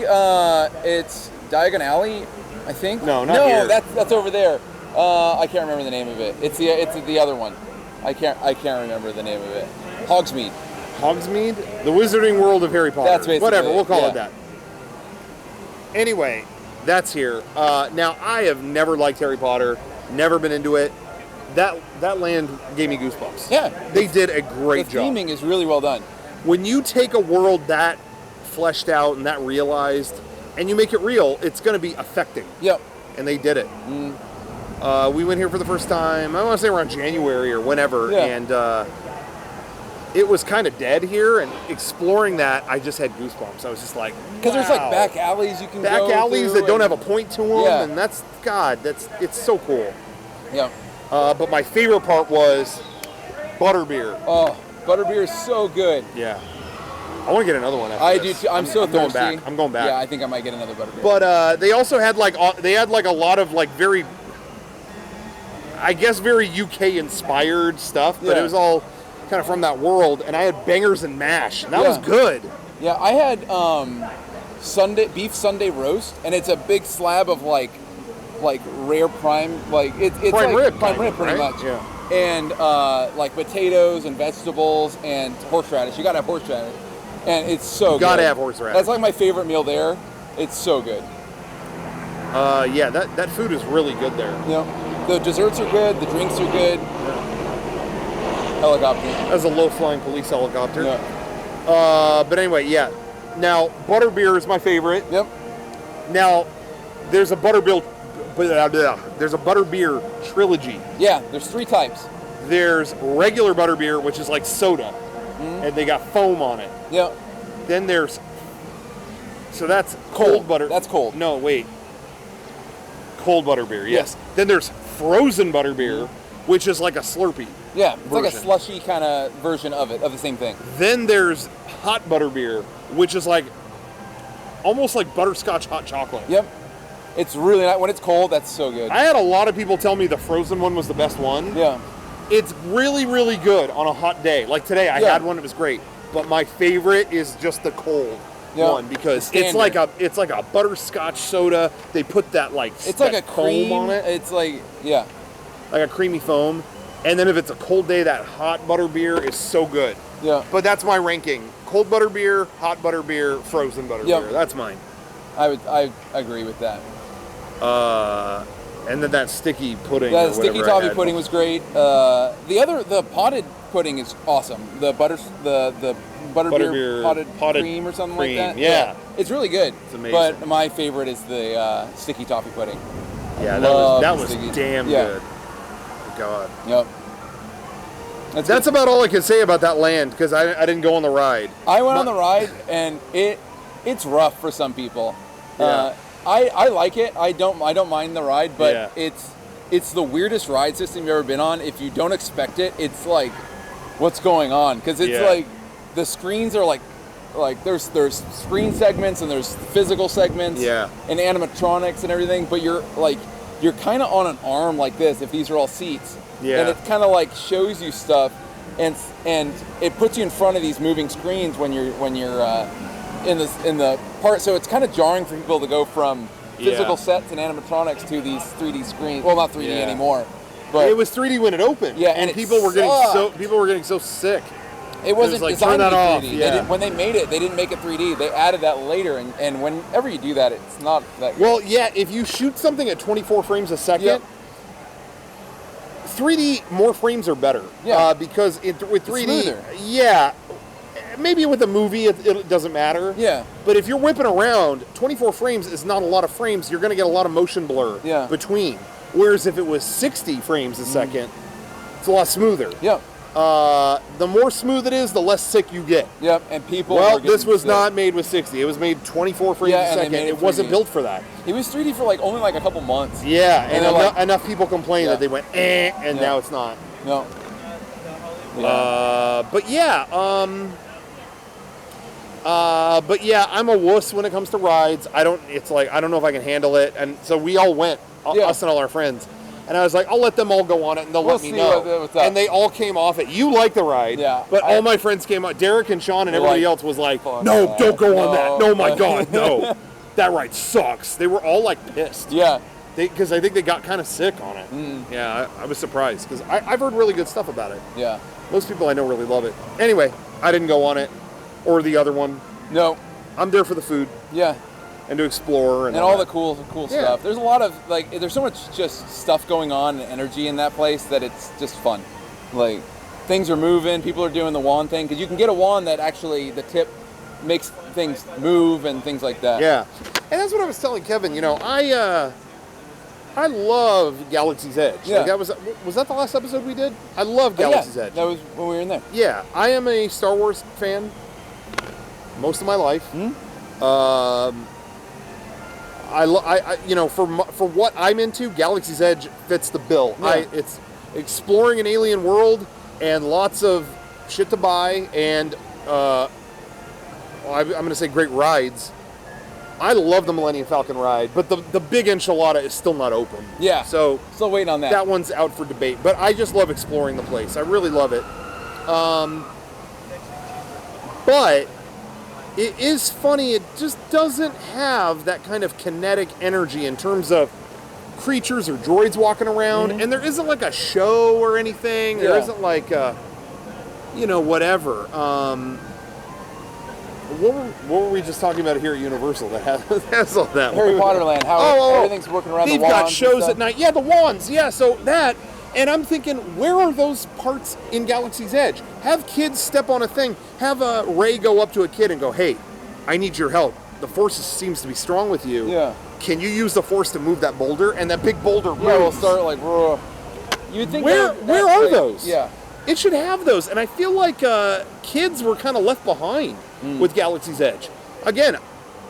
it's Diagon Alley, I think. No, not here. That's over there. I can't remember the name of it. It's the other one. I can't remember the name of it. Hogsmeade. Hogsmeade? The Wizarding World of Harry Potter. That's basically whatever, we'll call it it that. Anyway, that's here. Now, I have never liked Harry Potter, never been into it. That land gave me goosebumps. Yeah. They did a great job. The theming is really well done. When you take a world that fleshed out and that realized, and you make it real, it's going to be affecting. Yep. And they did it. We went here for the first time, I want to say around January or whenever, and it was kind of dead here, and exploring that, I just had goosebumps. I was just like, because there's like back alleys you can go back alleys that don't have a point to them, Yeah. and it's so cool. Yeah. But my favorite part was butterbeer. Oh, butterbeer is so good. Yeah. I want to get another one after I this. do too. I'm so thirsty. I'm going back. Yeah, I think I might get another butterbeer. But they also had like a lot of like very, I guess, very UK inspired stuff, but it was all kind of from that world. And I had bangers and mash, and that was good. Yeah, I had beef Sunday roast, and it's a big slab of like rare prime, like it's prime like rib, prime rib pretty right? much. Yeah. And like potatoes and vegetables and horseradish. You gotta have horseradish, and it's so good. Gotta have horseradish. That's like my favorite meal there. It's so good. Yeah, that food is really good there. Yeah, the desserts are good. The drinks are good. Helicopter. As a low-flying police helicopter. Yeah. But anyway, yeah. Now, butterbeer is my favorite. Yep. Now, there's a butterbeer trilogy. Yeah, there's 3 types. There's regular butterbeer, which is like soda, and they got foam on it. Yep. Then there's, so that's cold butter. That's cold. No, wait. Cold butterbeer, yes. Then there's frozen butterbeer, which is like a Slurpee. Yeah, it's version. like a slushy kind of version of the same thing. Then there's hot butterbeer, which is like almost like butterscotch hot chocolate. Yep. It's really nice. When it's cold, that's so good. I had a lot of people tell me the frozen one was the best one. Yeah. It's really, really good on a hot day. Like today, I had one, it was great. But my favorite is just the cold one, because it's like a butterscotch soda. They put that it's like a cream foam on it. It's like like a creamy foam. And then if it's a cold day, that hot butterbeer is so good. Yeah. But that's my ranking: cold butterbeer, hot butterbeer, frozen butterbeer. Yep. That's mine. I agree with that. And then that sticky pudding. The sticky toffee pudding was great. The potted pudding is awesome. The butterbeer potted cream or something like that. Yeah. It's really good. It's amazing. But my favorite is the sticky toffee pudding. Yeah, that was damn Yeah. good. God. Yep. That's about all I can say about that land, because I didn't go on the ride. I went on the ride, and it's rough for some people. Yeah. I like it. I don't mind the ride, but Yeah. it's the weirdest ride system you've ever been on. If you don't expect it, it's like, what's going on? Because it's like the screens are like there's screen segments and there's physical segments and animatronics and everything, but you're kind of on an arm like this if these are all seats. Yeah. And it kind of like shows you stuff, and it puts you in front of these moving screens when you're in the part. So it's kind of jarring for people to go from physical sets and animatronics to these 3D screens. Well, not 3D anymore, but it was 3D when it opened. Yeah, and it people were getting so sick. It wasn't like, designed turn to that be 3D. off. Yeah. When they made it, they didn't make it 3D. They added that later, and whenever you do that, it's not that good. Well, yeah, if you shoot something at 24 frames a second, 3D, more frames are better. Yeah. Because with 3D, smoother. maybe with a movie it doesn't matter. Yeah. But if you're whipping around, 24 frames is not a lot of frames. You're going to get a lot of motion blur between. Whereas if it was 60 frames a second, it's a lot smoother. Yep. The more smooth it is, the less sick you get. Yep, and people. Well, this was not made with 60. It was made 24 frames a second. It wasn't built for that. It was 3D for only a couple months. Yeah, and enough people complained that they went and now it's not. No. Yeah. But yeah, I'm a wuss when it comes to rides. I don't know if I can handle it, and so we all went, us and all our friends. And I was like, I'll let them all go on it, and they'll let me know. What's up. And they all came off it. You like the ride, but all my friends came out. Derek and Sean and everybody else was like, no, don't go on that. No, my God, no. That ride sucks. They were all pissed. Yeah. Because I think they got kind of sick on it. Yeah, I was surprised because I've heard really good stuff about it. Yeah. Most people I know really love it. Anyway, I didn't go on it or the other one. No. I'm there for the food. Yeah. And to explore and all the cool stuff. There's a lot of there's so much just stuff going on and energy in that place that it's just fun. Things are moving, people are doing the wand thing because you can get a wand that actually the tip makes things move and things like that. Yeah. And that's what I was telling Kevin. I love Galaxy's Edge. Yeah. Was that the last episode we did? I love Galaxy's Edge. That was when we were in there. Yeah, I am a Star Wars fan most of my life. For what I'm into, Galaxy's Edge fits the bill. Yeah. It's exploring an alien world and lots of shit to buy and I'm going to say great rides. I love the Millennium Falcon ride, but the big enchilada is still not open. Yeah. So still waiting on that. That one's out for debate, but I just love exploring the place. I really love it. But it is funny, it just doesn't have that kind of kinetic energy in terms of creatures or droids walking around, and there isn't a show or anything. There isn't whatever. What were we just talking about here at Universal that has all that? Harry Potter Land, how everything's working around the wands. They've got shows at night. Yeah, the wands. Yeah, so that. And I'm thinking, where are those parts in Galaxy's Edge? Have kids step on a thing. Have Rey go up to a kid and go, hey, I need your help. The Force seems to be strong with you. Yeah. Can you use the Force to move that boulder? And that big boulder moves. Yeah, we'll start you'd think where are those? Yeah. It should have those. And I feel like kids were kind of left behind with Galaxy's Edge. Again,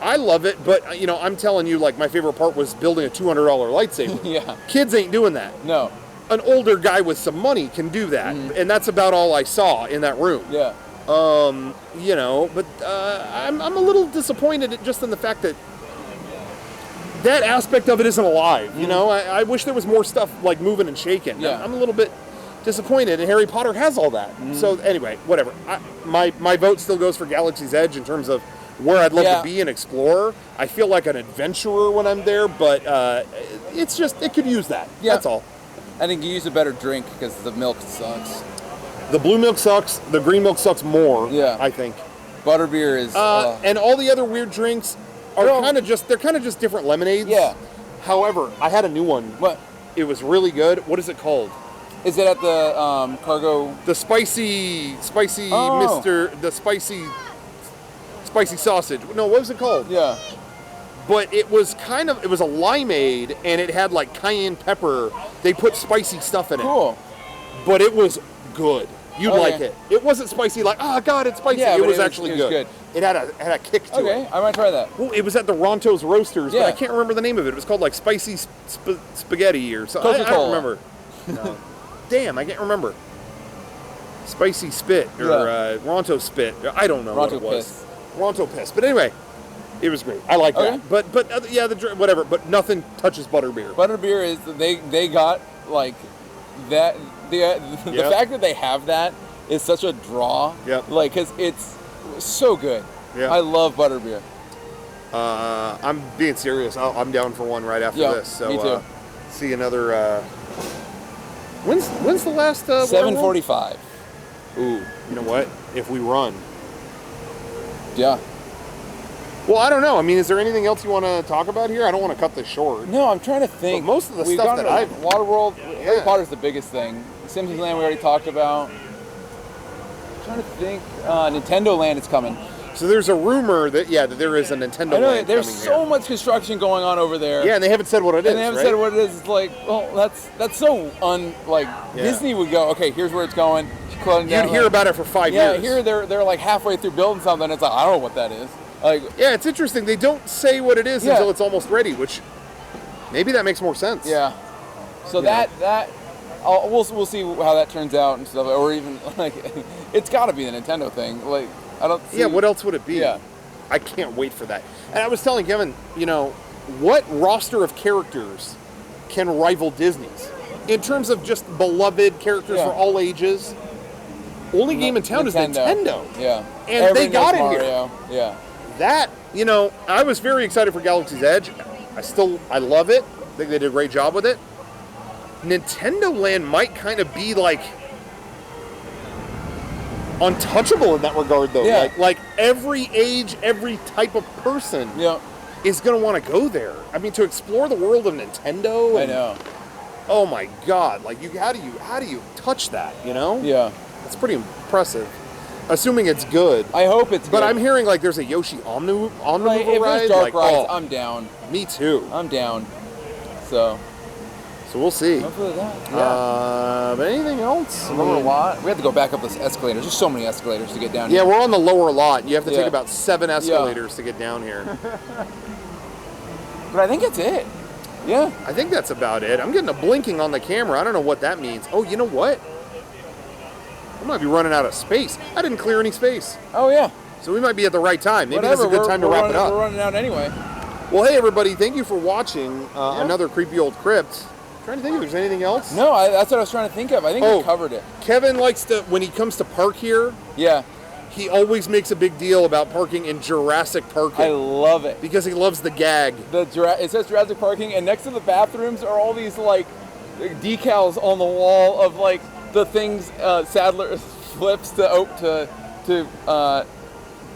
I love it, but I'm telling you, my favorite part was building a $200 lightsaber. Yeah. Kids ain't doing that. No. An older guy with some money can do that, and that's about all I saw in that room. Yeah. But I'm a little disappointed just in the fact that aspect of it isn't alive. I wish there was more stuff moving and shaking. Yeah. I'm a little bit disappointed, and Harry Potter has all that. So anyway, whatever. My vote still goes for Galaxy's Edge in terms of where I'd love to be an explorer. I feel like an adventurer when I'm there, but it could use that. Yeah. That's all. I think you use a better drink because the milk sucks. The blue milk sucks. The green milk sucks more. Yeah, I think. Butterbeer is. And all the other weird drinks are kind of just different lemonades. Yeah. However, I had a new one. What? It was really good. What is it called? Is it at the cargo? The spicy the spicy sausage. No, what was it called? Yeah. But it was a limeade, and it had cayenne pepper. They put spicy stuff in it. Cool. But it was good. You'd like it. It wasn't spicy God, it's spicy. Yeah, it was actually good. It had a kick to it. Okay, I might try that. Well, it was at the Ronto's Roasters, but I can't remember the name of it. It was called spicy spaghetti or something. I don't remember. No. Damn, I can't remember. Spicy spit or Ronto spit. I don't know what it was. Piss. Ronto piss. But anyway, it was great. I like that. But whatever. But nothing touches butterbeer. Butterbeer is they got that. The fact that they have that is such a draw. Yep. Because it's so good. Yeah. I love butterbeer. I'm being serious. I'm down for one right after this. So me too. See another. When's the last? 7:45. Ooh, you know what? If we run. Yeah. Well, I don't know. I mean, is there anything else you want to talk about here? I don't want to cut this short. No, I'm trying to think. But most of the stuff that I've... Waterworld, Harry Potter's the biggest thing. Simpsons Land we already talked about. I'm trying to think. Nintendo Land is coming. So there's a rumor that that there is a Nintendo I know Land there's coming so here. much construction going on over there. Yeah, and they haven't said what it is. And they haven't right? said what it is. It's like, well, that's so Disney would go, okay, here's where it's going. You'd hear about it for 5 years. Yeah, here they're like halfway through building something. It's like, I don't know what that is. Like, yeah, it's interesting. They don't say what it is until it's almost ready, which maybe that makes more sense. Yeah. So we'll see how that turns out and stuff. Or even like, it's got to be the Nintendo thing. Like, I don't see. Yeah, what else would it be? Yeah. I can't wait for that. And I was telling Kevin, what roster of characters can rival Disney's in terms of just beloved characters for all ages? Only game in town is Nintendo. Yeah. And Everyone they got it Mario. here. Yeah. That, I was very excited for Galaxy's Edge. I love it. I think they did a great job with it. Nintendo Land might kind of be like untouchable in that regard, though. Yeah. Like every age, every type of person is going to want to go there. I mean, to explore the world of Nintendo. I know. Oh my God! Like, how do you touch that? Yeah. It's pretty impressive. Assuming it's good. I hope it's good. But I'm hearing like there's a Yoshi omnibus if ride. there's dark rides, I'm down. Me too. I'm down. So we'll see. Hopefully that. But anything else? Lower lot. We have to go back up this escalator. There's so many escalators to get down here. Yeah, we're on the lower lot. You have to take about 7 escalators to get down here. But I think that's it. Yeah. I think that's about it. I'm getting a blinking on the camera. I don't know what that means. Oh, you know what? I might be running out of space. I didn't clear any space. Oh, yeah. So we might be at the right time. Maybe Whatever. this is a good time to wrap it up. We're running out anyway. Well, hey, everybody. Thank you for watching another Creepy Old Crypt. I'm trying to think if there's anything else. No, that's what I was trying to think of. I think we covered it. Kevin likes to, when he comes to park here, he always makes a big deal about parking in Jurassic parking. I love it. Because he loves the gag. It says Jurassic parking, and next to the bathrooms are all these, like, decals on the wall of, like, the things Sadler flips to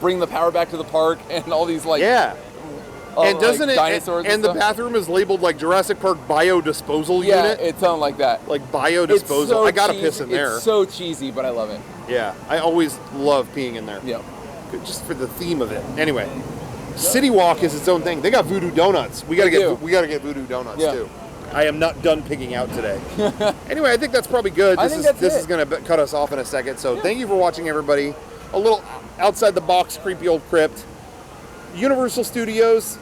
bring the power back to the park, and all these, like... Yeah. And doesn't it? Dinosaurs and the bathroom is labeled like Jurassic Park biodisposal unit. Yeah, it's something like that. Like biodisposal. So I gotta cheesy. piss in there. It's so cheesy, but I love it. Yeah, I always love peeing in there. Yeah. Just for the theme of it. Anyway, City Walk is its own thing. They got Voodoo Donuts. We gotta get Voodoo Donuts too. I am not done picking out today. Anyway, I think that's probably good. This is gonna cut us off in a second. So thank you for watching, everybody. A little outside the box, Creepy Old Crypt. Universal Studios.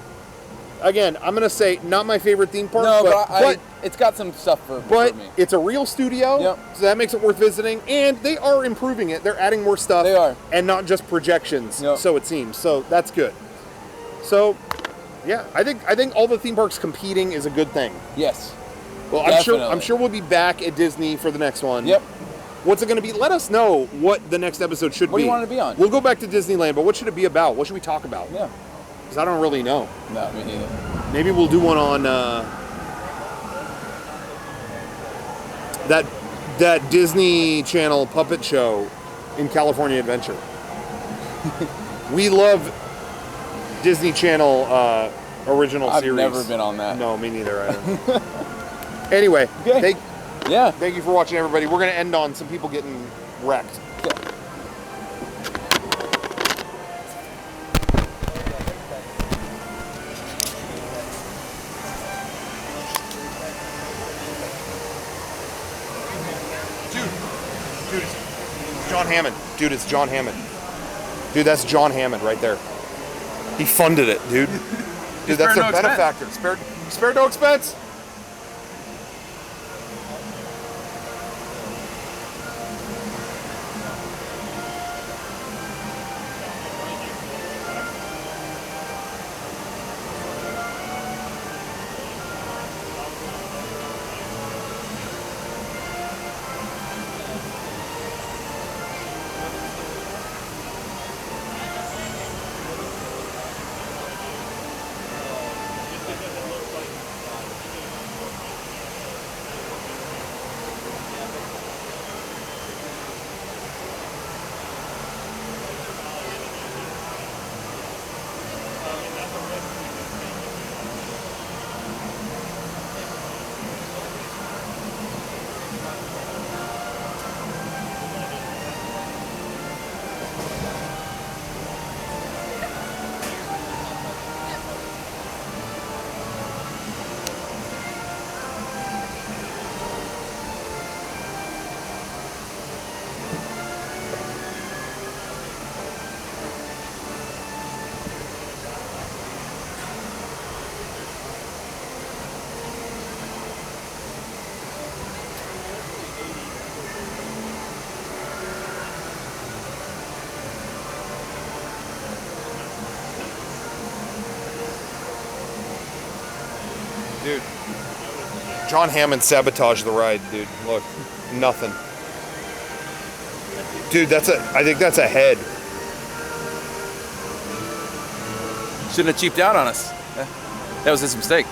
Again, I'm going to say not my favorite theme park, but it's got some stuff for me. But it's a real studio, so that makes it worth visiting. And they are improving it. They're adding more stuff. They are. And not just projections, so it seems. So that's good. So, yeah, I think all the theme parks competing is a good thing. Yes. Well, I'm sure we'll be back at Disney for the next one. Yep. What's it going to be? Let us know what the next episode should be. What do you want it to be on? We'll go back to Disneyland, but what should it be about? What should we talk about? Yeah. Because I don't really know. No, me neither. Maybe we'll do one on that Disney Channel puppet show in California Adventure. We love Disney Channel original series. I've never been on that. No, me neither. I don't. Anyway, thank you for watching, everybody. We're going to end on some people getting wrecked. John Hammond. Dude, it's John Hammond. Dude, that's John Hammond right there. He funded it, dude. Dude, that's their benefactor. Spared no expense. John Hammond sabotaged the ride, dude. Look, nothing. Dude, I think that's a head. Shouldn't have cheaped out on us. That was his mistake.